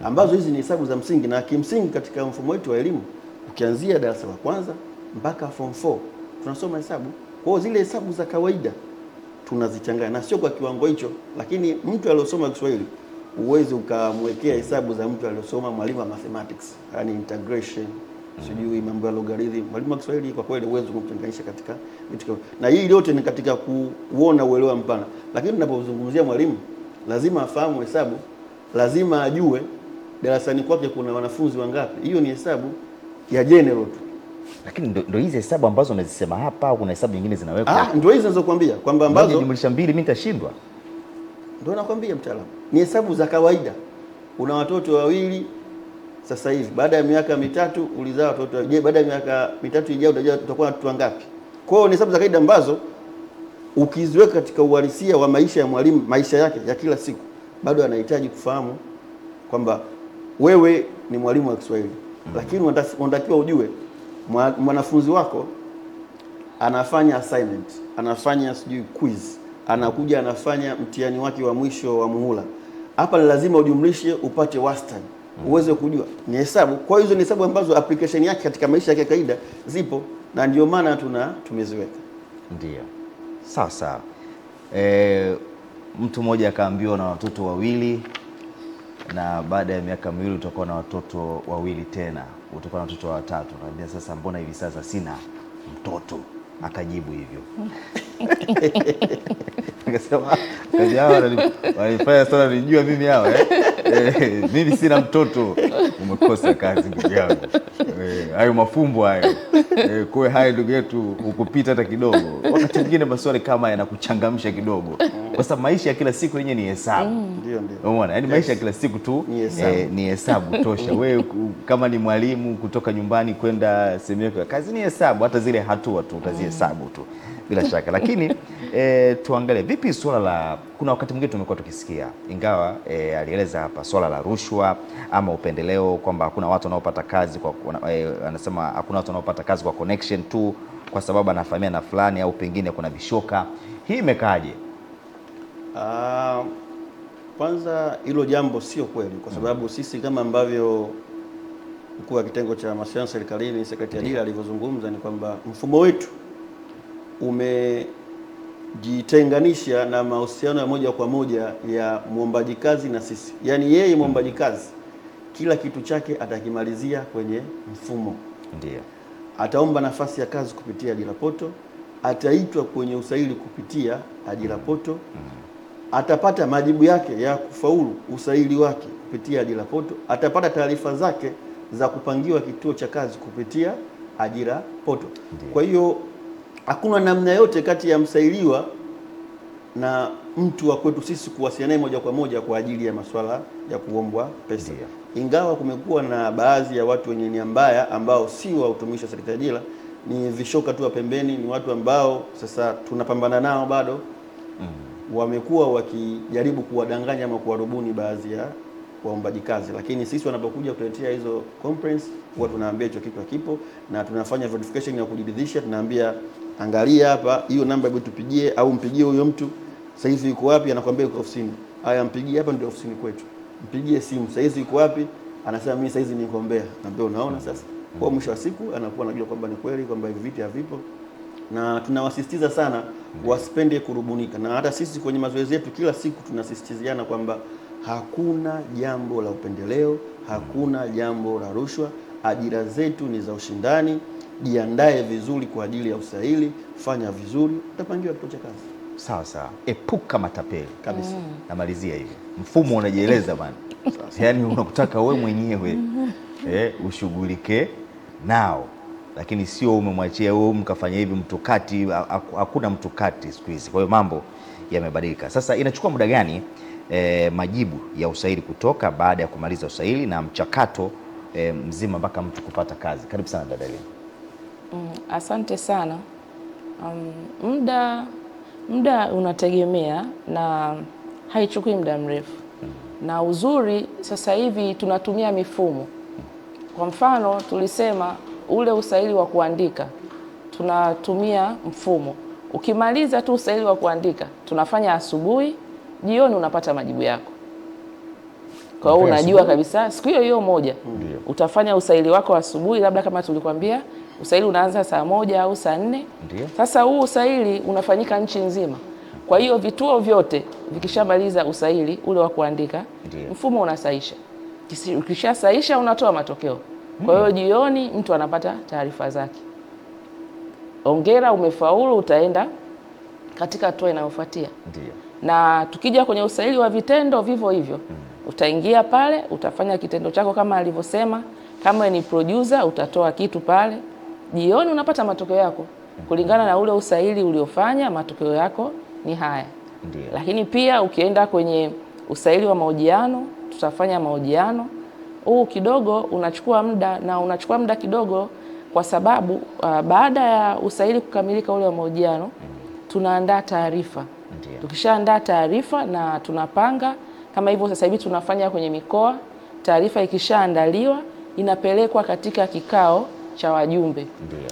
ambazo hizi ni hesabu za msingi, na kimsingi katika mfumo wetu wa elimu ukianzia darasa la kwanza mpaka form 4 tunasoma hesabu. Kwa hiyo zile hesabu za kawaida tunazichanganya, na sio kwa kiwango hicho. Lakini mtu aliyosoma Kiswahili uweze ukamwekea hesabu za mtu aliyosoma mwalimu wa mathematics, yani integration, sijui mambo ya logarithm. Mwalimu wa Kiswahili kwa kweli uweze kumtenganisha katika vitu, na hii yote ni katika kuona uelewa mpana. Lakini tunapozungumzia mwalimu lazima afahamu hesabu, lazima ajue darasani kwake kuna wanafunzi wangapi. Hiyo ni hesabu ya general tu. Lakini ndio hizi hesabu ambazo unazisema hapa, au kuna hesabu nyingine zinawekwa? Ndio hizo ninazokuambia kwamba ambazo jumlisha 2 mimi nitashindwa. Ndio nakwambia mtaalamu, ni hesabu za kawaida. Una watoto wawili sasa hivi, baada ya miaka 3 ulizaa watoto. Je, baada ya miaka 3 ijayo utakuwa na watoto wangapi? Kwa hiyo ni hesabu za kawaida ambazo ukiziweka katika uhalisia wa maisha ya mwalimu, maisha yake ya kila siku, bado anahitaji kufahamu kwamba wewe ni mwalimu wa Kiswahili. Lakini unatakiwa ujue mwanafunzi wako anafanya assignment, anafanya sijui quiz, anakuja anafanya mtihani wake wa mwisho wa muhula. Hapa ni lazima ujumlishe upate wastani, uweze kujua ni hesabu. Kwa hiyo hizo ni hesabu ambazo application yake katika maisha yake kawaida zipo, na ndio maana tumeziweka. Ndio. Sawa sawa. Mtu mmoja akaambiwa na watoto wawili, na baada ya miaka 2 utakuwa na watoto wawili tena, utakuwa na watoto watatu. Naambia sasa, mbona hivi sasa sina mtoto? Akajibu hivyo. Akasema kazi hao wanifanya sana nijua mimi hao mimi sina mtoto. Umekosa kazi ndugu yangu. Hayo mafumbo hayo. Kwa hayo ndugu yetu ukupita hata kidogo. Wakati mwingine maswali kama yanakuchangamsha kidogo, kwa sababu maisha ya kila siku yenyewe ni hesabu. Ndio. Umeona? Yaani maisha ya kila siku tu ni hesabu tosha. Wewe kama ni mwalimu kutoka nyumbani kwenda sehemu yako kazi ni hesabu, hata zile hatua tu utazihesabu tu bila shaka. Lakini tuangalie vipi swala la, kuna wakati mwingine tumekuwa tukisikia, ingawa alieleza hapa swala la rushwa ama upendeleo, kwamba hakuna watu wanaopata kazi kwa anasema hakuna watu wanaopata kazi kwa connection tu kwa sababu anafahamia na fulani, au pengine kuna vishoka. Hii imekaaje? Kwanza hilo jambo sio kweli, kwa sababu sisi kama ambavyo mkuu wa kitengo cha mawasiliano serikalini Secretariat ya Ajira alivyozungumza, ni kwamba mfumo wetu umejitenganisha na mahusiano ya moja kwa moja ya muombaji kazi na sisi. Yaani yeye muombaji kazi kila kitu chake atakimalizia kwenye mfumo. Ndio. Ataomba nafasi ya kazi kupitia Ajira Portal, ataitwa kwenye usaili kupitia Ajira Portal, atapata majibu yake ya kufaulu usaili wake kupitia Ajira Portal, atapata taarifa zake za kupangiwa kituo cha kazi kupitia Ajira Portal. Kwa hiyo hakuna namna yote kati ya msailiwa na mtu wa kwetu sisi kuwasiliana naye moja kwa moja kwa ajili ya masuala ya kuombwa pesa. Ingawa kumekuwa na baadhi ya watu wenye nia mbaya ambao si wa utumishi wa serikali ya Ajira, ni vishoka tu wa pembeni, ni watu ambao sasa tunapambana nao bado. Wamekuwa wakijaribu kuwadanganya ama kuwarubuni baadhi ya waombaji kazi, lakini sisi wanapokuja kutuletea hizo complaints huwa tunaambia hicho kitu hakipo, na tunafanya verification ya kujiridhisha. Tunaambia angalia hapa, hiyo namba hebu tupigie, au mpigie huyo mtu sasa hivi yuko wapi, anakuambia yuko ofisini. Haya, mpigie hapa, ndio ofisini kwetu. Mpigie simu, sasa hivi yuko wapi? Anasema mimi sasa hivi niko Mbeya. Naambia unaona sasa. Kwa mwisho wa siku anakuwa anajua kwamba ni kweli kwamba hivi vitu havipo. na tunawasisitiza sana wasipende kurubunika, na hata sisi kwenye mazoezi yetu kila siku tunasisitiziana kwamba hakuna jambo la upendeleo, hakuna jambo la rushwa. Ajira zetu ni za ushindani. Jiandae vizuri kwa ajili ya usaili, fanya vizuri, utapangiwa kituo cha kazi. Sawa sawa, epuka matapeli kabisa. Namalizia hivi, mfumo unajieleza bana. Yaani unakutaka wewe mwenyewe ushughulike nao, lakini sio umemwachia wewe mkafanya hivi mtukati. Hakuna mtukati siku hizi. Kwa hiyo mambo yamebadilika. Sasa inachukua muda gani majibu ya usaili kutoka baada ya kumaliza usaili na mchakato mzima mpaka mtu kupata kazi? Karibu sana dada Lina. Asante sana. Muda unategemea na haichukui muda mrefu. Na uzuri sasa hivi tunatumia mifumo. Kwa mfano tulisema ule usaili wa kuandika tunatumia mfumo. Ukimaliza tu usaili wa kuandika tunafanya asubuhi, jioni unapata majibu yako. Kwa hiyo unajua kabisa siku hiyo moja utafanya usaili wako asubuhi, labda kama tulikwambia usaili unaanza saa 1 au saa 4. Sasa huu usaili unafanyika nchi nzima. Kwa hiyo vituo vyote vikishamaliza usaili ule wa kuandika, mfumo unasaisha. Ukishasaisha unatoa matokeo. Kwa hiyo jioni mtu anapata taarifa zake. Hongera, umefaulu, utaenda katika hatua inayofuatia. Na tukija kwenye usaili wa vitendo vivyo hivyo. Utaingia pale, utafanya kitendo chako kama alivyosema. Kama ni producer utatoa kitu pale. Jioni unapata matokeo yako. Kulingana na ule usaili uliofanya, matokeo yako ni haya. Lakini pia ukienda kwenye usaili wa mahojiano, tutafanya mahojiano. Huu kidogo unachukua muda, na unachukua muda kidogo kwa sababu baada ya usaili kukamilika ule wa mahojiano, tunaandaa taarifa. Tukishaandaa taarifa na tunapanga kama hivyo. Sasa hivi tunafanya kwenye mikoa. Taarifa ikishaandaliwa inapelekwa katika kikao cha wajumbe.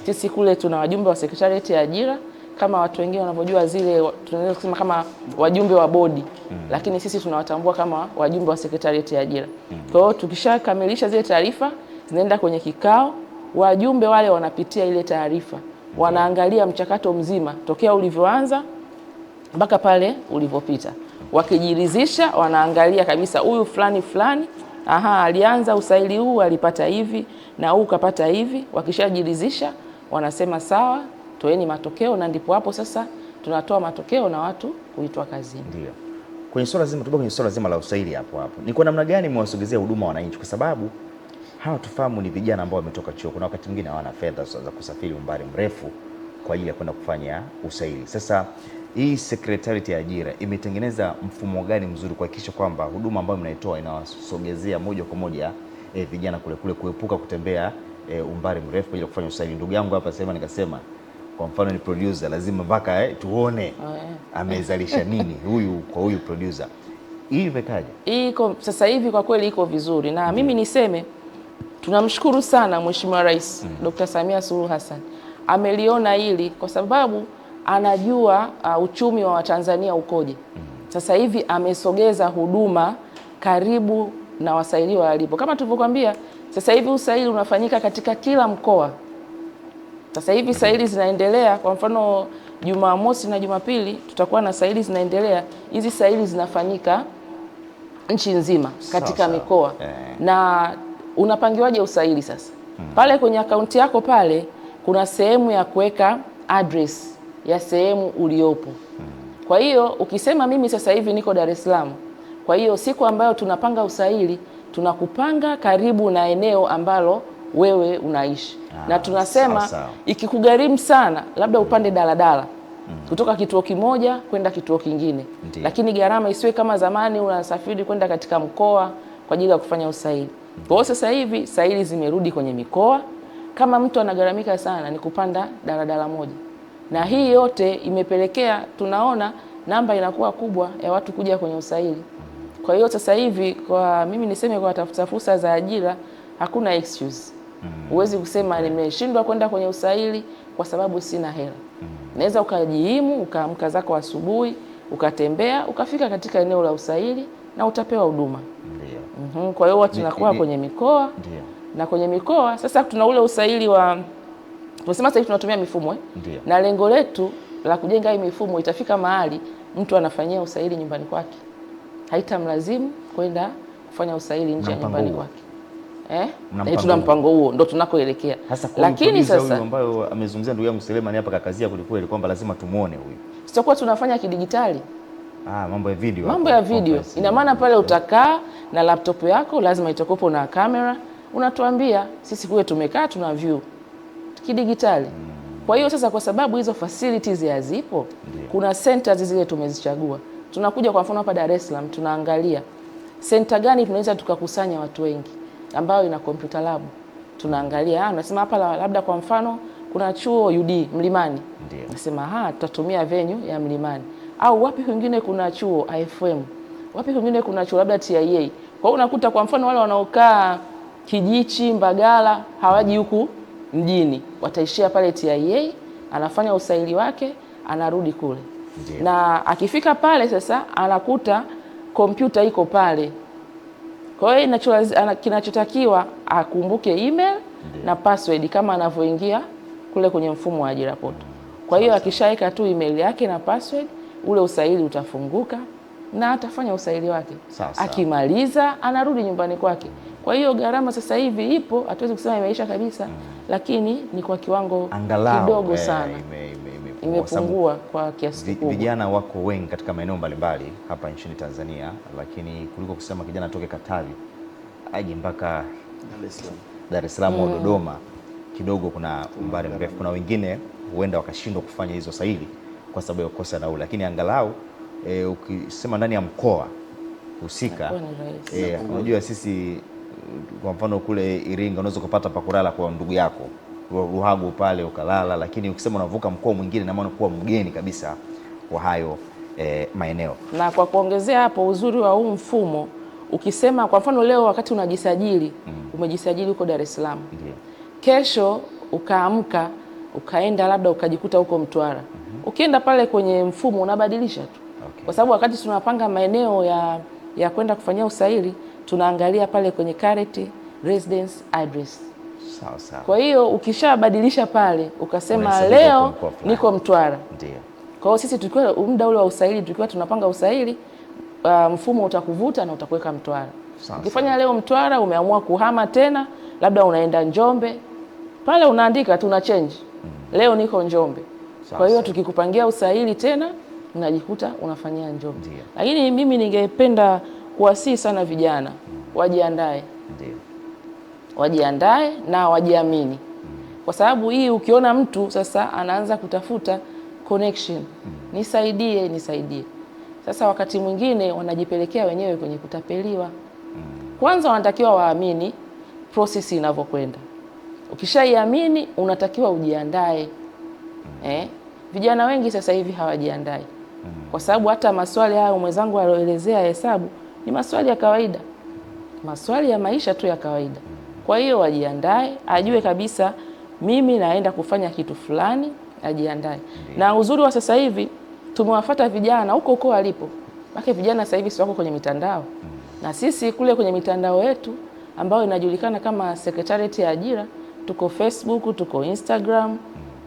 Sisi kule tuna wajumbe wa Sekretarieti ya Ajira, kama watu wengine wanavyojua zile tunaweza kusema kama wajumbe wa bodi. Lakini sisi tunawatambua kama wajumbe wa Sekretarieti ya Ajira. Kwa hiyo tukishakamilisha zile taarifa zinaenda kwenye kikao, wajumbe wale wanapitia ile taarifa, wanaangalia mchakato mzima tokea ulivyoanza mpaka pale ulivyopita. Wakijiridhisha wanaangalia kabisa huyu fulani alianza usaili huu alipata hivi na huu kapata hivi. Wakishajiridhisha wanasema sawa, toeni matokeo, na ndipo hapo sasa tunatoa matokeo na watu kuitwa kazini. Ndio. Kwenye swala zima kwenye swala zima la usaili hapo ni kwa namna gani mwasogezea huduma wananchi, kwa sababu hawa tufahamu ni vijana ambao wametoka chuo. Kuna wakati mwingine hawana fedha za kusafiri umbali mrefu kwa ajili ya kwenda kufanya usaili. Sasa hii Sekretarieti ya Ajira imetengeneza mfumo gani mzuri kuhakikisha kwamba huduma ambayo mnaitoa inawasogezea moja kwa moja vijana kule kuepuka kutembea umbali mrefu kwa ajili ya kufanya usaili? Ndugu yangu hapa sema, nikasema kwa mfano ni producer, lazima mpaka tuone amezalisha nini huyu kwa huyu producer. Hii imekaje? Iko sasa hivi kwa kweli iko vizuri, na mimi niseme tunamshukuru sana Mheshimiwa Rais Dr. Samia Suluhu Hassan. Ameliona hili kwa sababu anajua uchumi wa Watanzania ukoje. Sasa hivi amesogeza huduma karibu na wasailiwa walipo. Kama tulivyokuambia, sasa hivi usaili unafanyika katika kila mkoa. Sasa hivi saili zinaendelea, kwa mfano Jumamosi na Jumapili tutakuwa na saili zinaendelea. Hizi saili zinafanyika nchi nzima katika mikoa. Na unapangiwaje usaili sasa? Pale kwenye akaunti yako pale kuna sehemu ya kuweka address ya sehemu uliopo. Kwa hiyo ukisema mimi sasa hivi niko Dar es Salaam, kwa hiyo siku ambayo tunapanga usaili tunakupanga karibu na eneo ambalo wewe unaishi. Na tunasema ikikugharimu sana labda upande daladala kutoka kituo kimoja kwenda kituo kingine. Lakini gharama isiwe kama zamani unasafiri kwenda katika mkoa kwa ajili ya kufanya usaili. Kwa hiyo sasa hivi saili zimerudi kwenye mikoa. Kama mtu anagharamika sana ni kupanda daladala moja. Na hii yote imepelekea tunaona namba inakuwa kubwa ya watu kuja kwenye usaili. Kwa hiyo sasa hivi kwa mimi niseme kwa watafuta fursa za ajira hakuna excuse. Huwezi kusema nimeshindwa kwenda kwenye usaili kwa sababu sina hela. Naweza ukajihimu, ukaamka zako asubuhi, ukatembea, ukafika katika eneo la usaili na utapewa huduma. Ndio. Kwa hiyo watu tunakuwa kwenye mikoa. Ndio. Na kwenye mikoa sasa tuna ule usaili wa Tunasema sasa hivi tunatumia mifumo na lengo letu la kujenga hii mifumo, itafika mahali mtu anafanyia usaili nyumbani kwake, haitamlazimu kwenda kufanya usaili nje ya nyumbani kwake. Tuna mpango huo, ndo tunakoelekea. Lakini sasa ambayo amezungumzia ndugu yangu Selemani hapa kakazia kulikweli kwamba lazima tumuone huyu, sitakuwa tunafanya kidigitali. Mambo ya video. Mambo ya video. Ina maana pale utakaa na laptop yako, lazima itakuwepo na kamera, unatuambia sisi kule tumekaa tuna view kidigitali. Kwa hiyo sasa, kwa sababu hizo facilities hazipo, kuna centers zile tumezichagua. Tunakuja kwa mfano hapa Dar es Salaam, tunaangalia center gani tunaweza tukakusanya watu wengi ambayo ina computer lab. Tunaangalia nasema hapa labda kwa mfano kuna chuo UD Mlimani, nasema tutatumia venue ya Mlimani, au wapi kwingine kuna chuo IFM, wapi kwingine kuna chuo labda TIA. Kwa hiyo unakuta kwa mfano wale wanaokaa Kijichi, Mbagala hawaji huku mjini, wataishia pale TIA, anafanya usaili wake, anarudi kule. Na akifika pale sasa anakuta kompyuta iko pale. Kwa hiyo kinachotakiwa akumbuke email na password kama anavyoingia kule kwenye mfumo wa ajira poto. Kwa hiyo akishaweka tu email yake na password, ule usaili utafunguka na atafanya usaili wake. Akimaliza anarudi nyumbani kwake. Kwa hiyo gharama sasa hivi ipo, hatuwezi kusema imeisha kabisa, lakini ni kwa kiwango kidogo sana. Imepungua kwa kiasi kikubwa. Vijana wako wengi katika maeneo mbalimbali hapa nchini Tanzania, lakini kuliko kusema kijana atoke Katavi aje mpaka Dar es Salaam au Dodoma, kidogo kuna umbali mrefu. Kuna wengine huenda wakashindwa kufanya hizo saili kwa sababu ya kukosa nauli, lakini angalau ukisema ndani ya mkoa husika, unajua sisi kwa mfano kule Iringa unaweza kupata pa kulala kwa ndugu yako Ruhago pale ukalala, lakini ukisema unavuka mkoa mwingine na maana kuwa mgeni kabisa kwa hayo maeneo. Na kwa kuongezea hapo, uzuri wa huu mfumo, ukisema kwa mfano leo wakati unajisajili, umejisajili huko Dar es Salaam, kesho ukaamka ukaenda labda ukajikuta huko Mtwara, ukienda pale kwenye mfumo unabadilisha tu, kwa sababu wakati tunapanga maeneo ya kwenda kufanyia usaili tunaangalia pale kwenye current residence address. Sawa. Kwa hiyo ukishabadilisha pale ukasema leo niko Mtwara. Kwa hiyo sisi tukiwa muda ule wa usaili, tukiwa tunapanga usaili, mfumo utakuvuta na utakuweka Mtwara. Ukifanya leo Mtwara, umeamua kuhama tena, labda unaenda Njombe, pale unaandika tuna change. Leo niko Njombe. Kwa hiyo tukikupangia usaili tena unajikuta unafanyia Njombe. Lakini mimi ningependa kuwasihi sana vijana wajiandae. Wajiandae na wajiamini. Kwa sababu hii ukiona mtu sasa anaanza kutafuta connection, nisaidie. Sasa wakati mwingine wanajipelekea wenyewe kwenye kutapeliwa. Kwanza wanatakiwa waamini process inavyokwenda. Ukishaiamini unatakiwa ujiandae. Vijana wengi sasa hivi hawajiandai. Kwa sababu hata maswali hayo mwenzangu alioelezea hesabu ni maswali ya kawaida. Maswali ya maisha tu ya kawaida. Kwa hiyo wajiandae, ajue kabisa mimi naenda kufanya kitu fulani, ajiandae. Na uzuri wa sasa hivi tumewafuata vijana huko walipo. Maana vijana sasa hivi wako kwenye mitandao. Na sisi kule kwenye mitandao yetu ambayo inajulikana kama Secretariat ya Ajira, tuko Facebook, tuko Instagram,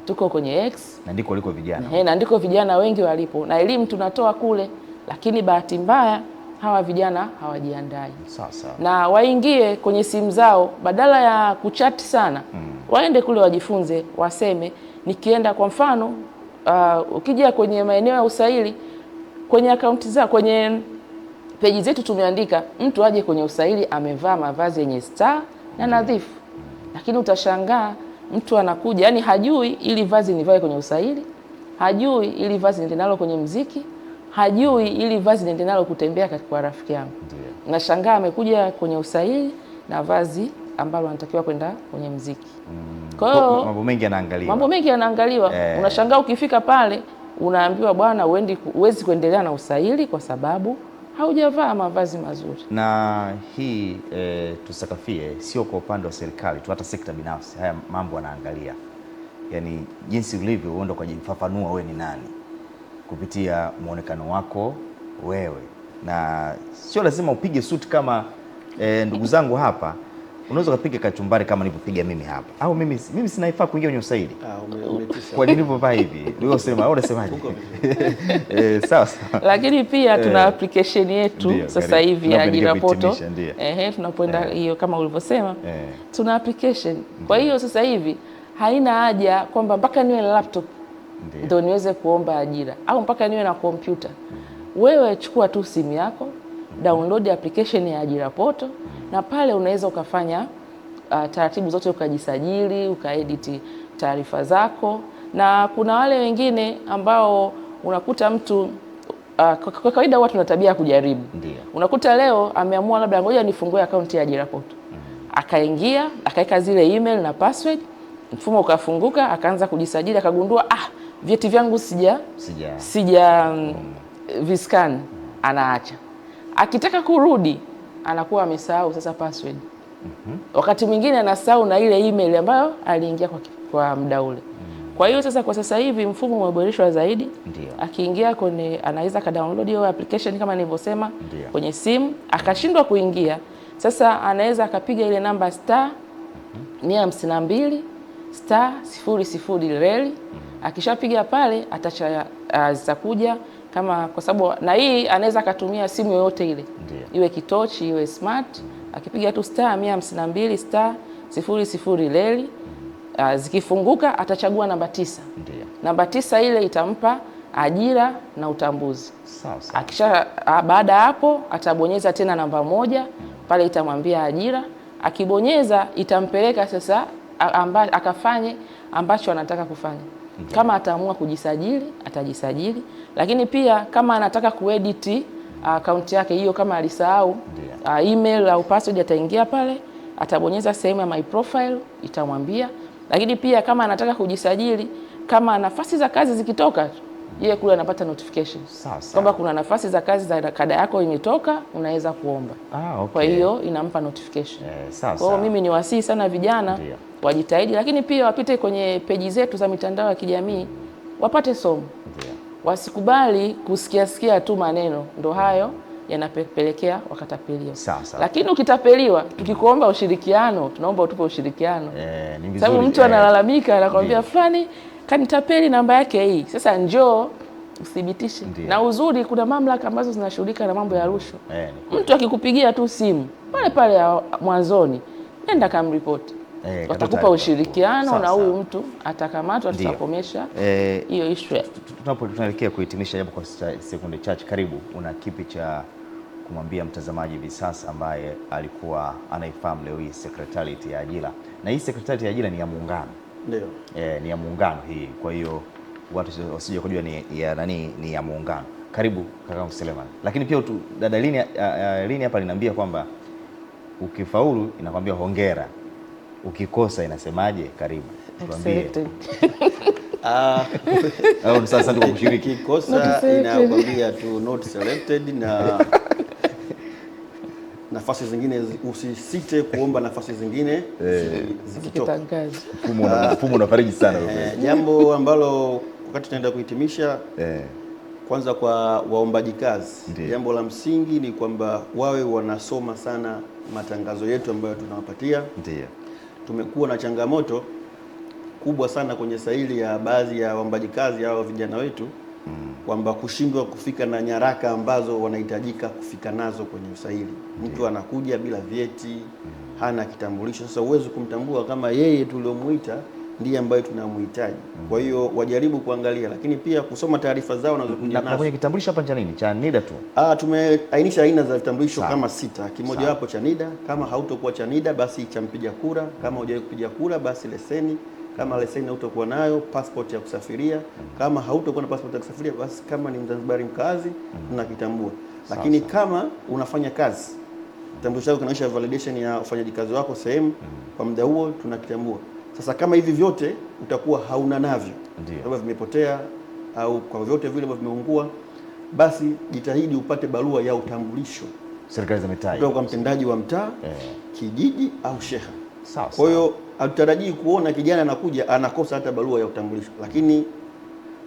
tuko kwenye X. Na ndiko liko vijana. Na ndiko vijana wengi walipo. Na elimu tunatoa kule, lakini bahati mbaya hawa vijana hawajiandai. Na waingie kwenye simu zao, badala ya kuchati sana, waende kule wajifunze, waseme nikienda kwa mfano ukija kwenye maeneo ya usaili, kwenye akaunti zao, kwenye peji zetu tumeandika mtu aje kwenye usaili amevaa mavazi yenye star na nadhifu. Lakini utashangaa mtu anakuja, yani hajui ili vazi nivae kwenye usaili, hajui ili vazi niende nalo kwenye muziki, hajui ili vazi niende nalo kutembea kwa rafiki yangu. Nashangaa amekuja kwenye usaili na vazi ambalo anatakiwa kwenda kwenye muziki. Kwa hiyo mambo mengi yanaangaliwa. Unashangaa ukifika pale unaambiwa bwana huwezi kuendelea na usaili kwa sababu haujavaa mavazi mazuri. Na hii tusakafie sio kwa upande wa serikali tu, hata sekta binafsi haya mambo wanaangalia. Yaani jinsi ulivyo uende kujifafanua wewe ni nani kupitia muonekano wako wewe, na sio lazima upige suit kama ndugu zangu hapa. unaweza kupiga kachumbari kama nilipopiga mimi hapa, au mimi sinaifaa kuingia kwenye usaili? Umetisha. Kwa nini nilipovaa hivi? Wewe usema au unasemaje? Sawa sawa. Lakini pia tuna application yetu sasa hivi ya Ajira Portal. Tunapoenda hiyo kama ulivyosema, tuna application. Kwa hiyo sasa hivi haina haja kwamba mpaka niwe na laptop ndio niweze kuomba ajira au mpaka niwe na kompyuta. Wewe chukua tu simu yako, download application ya Ajira Portal, na pale unaweza ukafanya taratibu zote, ukajisajili, ukaedit taarifa zako. Na kuna wale wengine ambao unakuta mtu kwa kawaida huwa tuna tabia ya kujaribu. Unakuta leo ameamua labda ngoja nifungue akaunti ya Ajira Portal. Akaingia, akaweka zile email na password, mfumo ukafunguka, akaanza kujisajili, akagundua vyeti vyangu sija viscan, anaacha. Akitaka kurudi anakuwa amesahau sasa password. Wakati mwingine anasahau na ile email ambayo aliingia kwa muda ule. Kwa hiyo sasa kwa sasa hivi mfumo umeboreshwa zaidi. Akiingia kwenye anaweza ka download hiyo application kama nilivyosema kwenye simu, akashindwa kuingia. Sasa anaweza akapiga ile namba *152 *00 reli. Akishapiga pale zitakuja kama, kwa sababu na hii anaweza akatumia simu yoyote ile. Iwe kitochi, iwe smart. Akipiga tu *152 *00 reli, zikifunguka atachagua namba 9. Namba 9 ile itampa ajira na utambuzi. Akisha baada hapo atabonyeza tena namba 1, pale itamwambia ajira. Akibonyeza itampeleka sasa akafanye ambacho anataka kufanya. Kama ataamua kujisajili, atajisajili. Lakini pia kama anataka kuedit account yake hiyo, kama alisahau email au password, ataingia pale, atabonyeza sehemu ya my profile, itamwambia. Lakini pia kama anataka kujisajili, kama nafasi za kazi zikitoka, yeye kule anapata notification kwamba kuna nafasi za kazi za kada yako imetoka, unaweza kuomba. Kwa hiyo inampa notification. Kwa hiyo mimi ni wasihi sana vijana wajitahidi, lakini pia wapite kwenye peji zetu za mitandao ya kijamii, wapate somo. Wasikubali kusikia tu maneno, ndo hayo yanapelekea wakatapeliwa. Lakini ukitapeliwa, tukikuomba ushirikiano, tunaomba utupe ushirikiano. Sababu mtu analalamika, anakuambia fulani kanitapeli namba yake hii. Sasa njoo uthibitishe. Na uzuri kuna mamlaka ambazo zinashughulika na mambo ya rushwa. Mtu akikupigia tu simu pale pale mwanzoni, nenda kamripoti. Watakupa ushirikiano na huyu mtu atakamatwa, tutakomesha hiyo issue. Tunaelekea kuhitimisha jambo kwa sekunde chache. Karibu, una kipi cha kumwambia mtazamaji hivi sasa ambaye alikuwa anaifahamu leo hii Secretariat ya Ajira? Na hii Secretariat ya Ajira ni ya muungano. Ni ya muungano hii. Kwa hiyo watu wasije kujua ni ya muungano. Karibu kaka Suleiman. Lakini pia dada Lini hapa aliniambia kwamba ukifaulu inakwambia hongera, ukikosa inasemaje? Karibu tuambie. Au sasa ndio kushiriki. Ukikosa inakwambia tu not selected, na nafasi zingine usisite kuomba nafasi zingine zikitoka. Mfumo unafariji sana. Jambo ambalo wakati tunaenda kuhitimisha, kwanza kwa waombaji kazi, jambo la msingi ni kwamba wawe wanasoma sana matangazo yetu ambayo tunawapatia. Tumekuwa na changamoto kubwa sana kwenye saili ya baadhi ya waombaji kazi au vijana wetu kwamba kushindwa kufika na nyaraka ambazo wanahitajika kufika nazo kwenye usaili. Mtu anakuja bila vyeti, hana kitambulisho. Sasa uwezo kumtambua kama yeye tuliomuita ndiye ambaye tunamhitaji. Kwa hiyo wajaribu kuangalia, lakini pia kusoma taarifa zao wanazokuja nazo. Na kwenye kitambulisho hapa cha nini? Cha NIDA tu? Tumeainisha aina za vitambulisho kama 6. Kimoja wapo cha NIDA, kama hautokuwa cha NIDA basi cha mpiga kura, kama hujawahi kupiga kura basi leseni, kama leseni hautakuwa nayo, passport ya kusafiria, kama hautakuwa na passport ya kusafiria basi kama ni Mzanzibari mkazi tunakitambua. Lakini kama unafanya kazi, kitambulisho chako kinaonyesha validation ya ufanyaji kazi wako sehemu, kwa muda huo tunakitambua. Sasa kama hivi vyote utakuwa hauna navyo, kama vimepotea au kwa vyote vile ambavyo vimeungua, basi jitahidi upate barua ya utambulisho serikali za mitaa kutoka kwa mtendaji wa mtaa, kijiji au sheha. Kwa hiyo hatutarajii kuona kijana anakuja anakosa hata barua ya utambulisho, lakini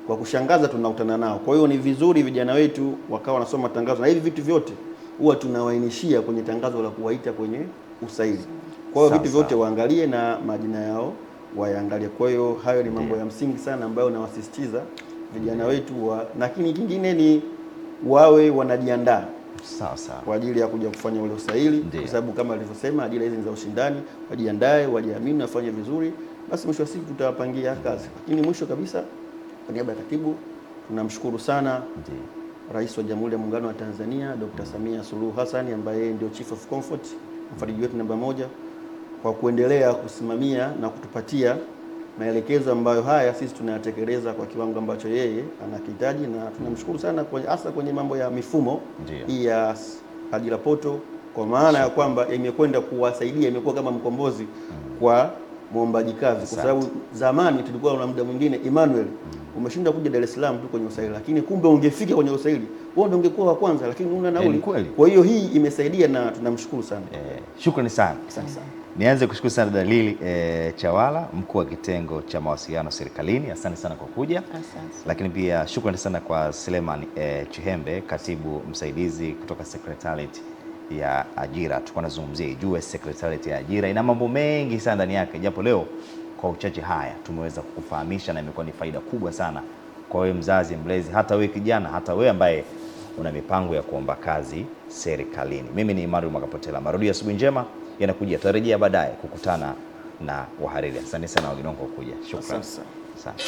kwa kushangaza tunakutana nao. Kwa hiyo ni vizuri vijana wetu wakawa wanasoma tangazo, na hivi vitu vyote huwa tunawaainishia kwenye tangazo la kuwaita kwenye usaili. Kwa hiyo vitu vyote waangalie na majina yao wayaangalie. Kwa hiyo hayo ni mambo ya msingi sana ambayo nawasisitiza vijana wetu lakini kingine ni wawe wanajiandaa kwa ajili ya kuja kufanya ule usaili, kwa sababu kama alivyosema ajira hizi ni za ushindani. Wajiandae, wajiamini, wafanye vizuri, basi mwisho wa siku tutawapangia kazi. Lakini mwisho kabisa, kwa niaba ya katibu, tunamshukuru sana Rais wa Jamhuri ya Muungano wa Tanzania Dr. Samia Suluhu Hassan ambaye ndio Chief of Comfort, mfariji wetu namba 1, kwa kuendelea kusimamia na kutupatia maelekezo ambayo haya sisi tunayatekeleza kwa kiwango ambacho yeye anakihitaji, na tunamshukuru sana hasa kwenye mambo ya mifumo hii ya ajira poto, kwa maana ya kwamba imekwenda kuwasaidia, imekuwa kama mkombozi kwa muombaji kazi, kwa sababu zamani tulikuwa na muda mwingine Emmanuel umeshinda kuja Dar es Salaam tu kwenye usaili, lakini kumbe ungefika kwenye usaili wewe ndio ungekuwa wa kwanza, lakini una nauli. Kwa hiyo hii imesaidia na tunamshukuru sana. Shukrani sana. Nianze kushukuru sana Dalili Chawala, mkuu wa kitengo cha mawasiliano serikalini. Asante sana kwa kuja. Asante. Lakini pia shukrani sana kwa Suleiman Chihembe, katibu msaidizi kutoka Secretariat ya Ajira. Tulikuwa tunazungumzia ijue Secretariat ya Ajira ina mambo mengi sana ndani yake, japo leo kwa uchache haya tumeweza kukufahamisha, na imekuwa ni faida kubwa sana kwa wewe mzazi, mlezi, hata wewe kijana, hata wewe ambaye una mipango ya kuomba kazi serikalini. Mimi ni Emmanuel Mwakapotela. Marudio asubuhi njema yanakuja, tutarejea baadaye kukutana na wahariri. Asante sana wageni wangu kwa kuja. Shukrani. Asante.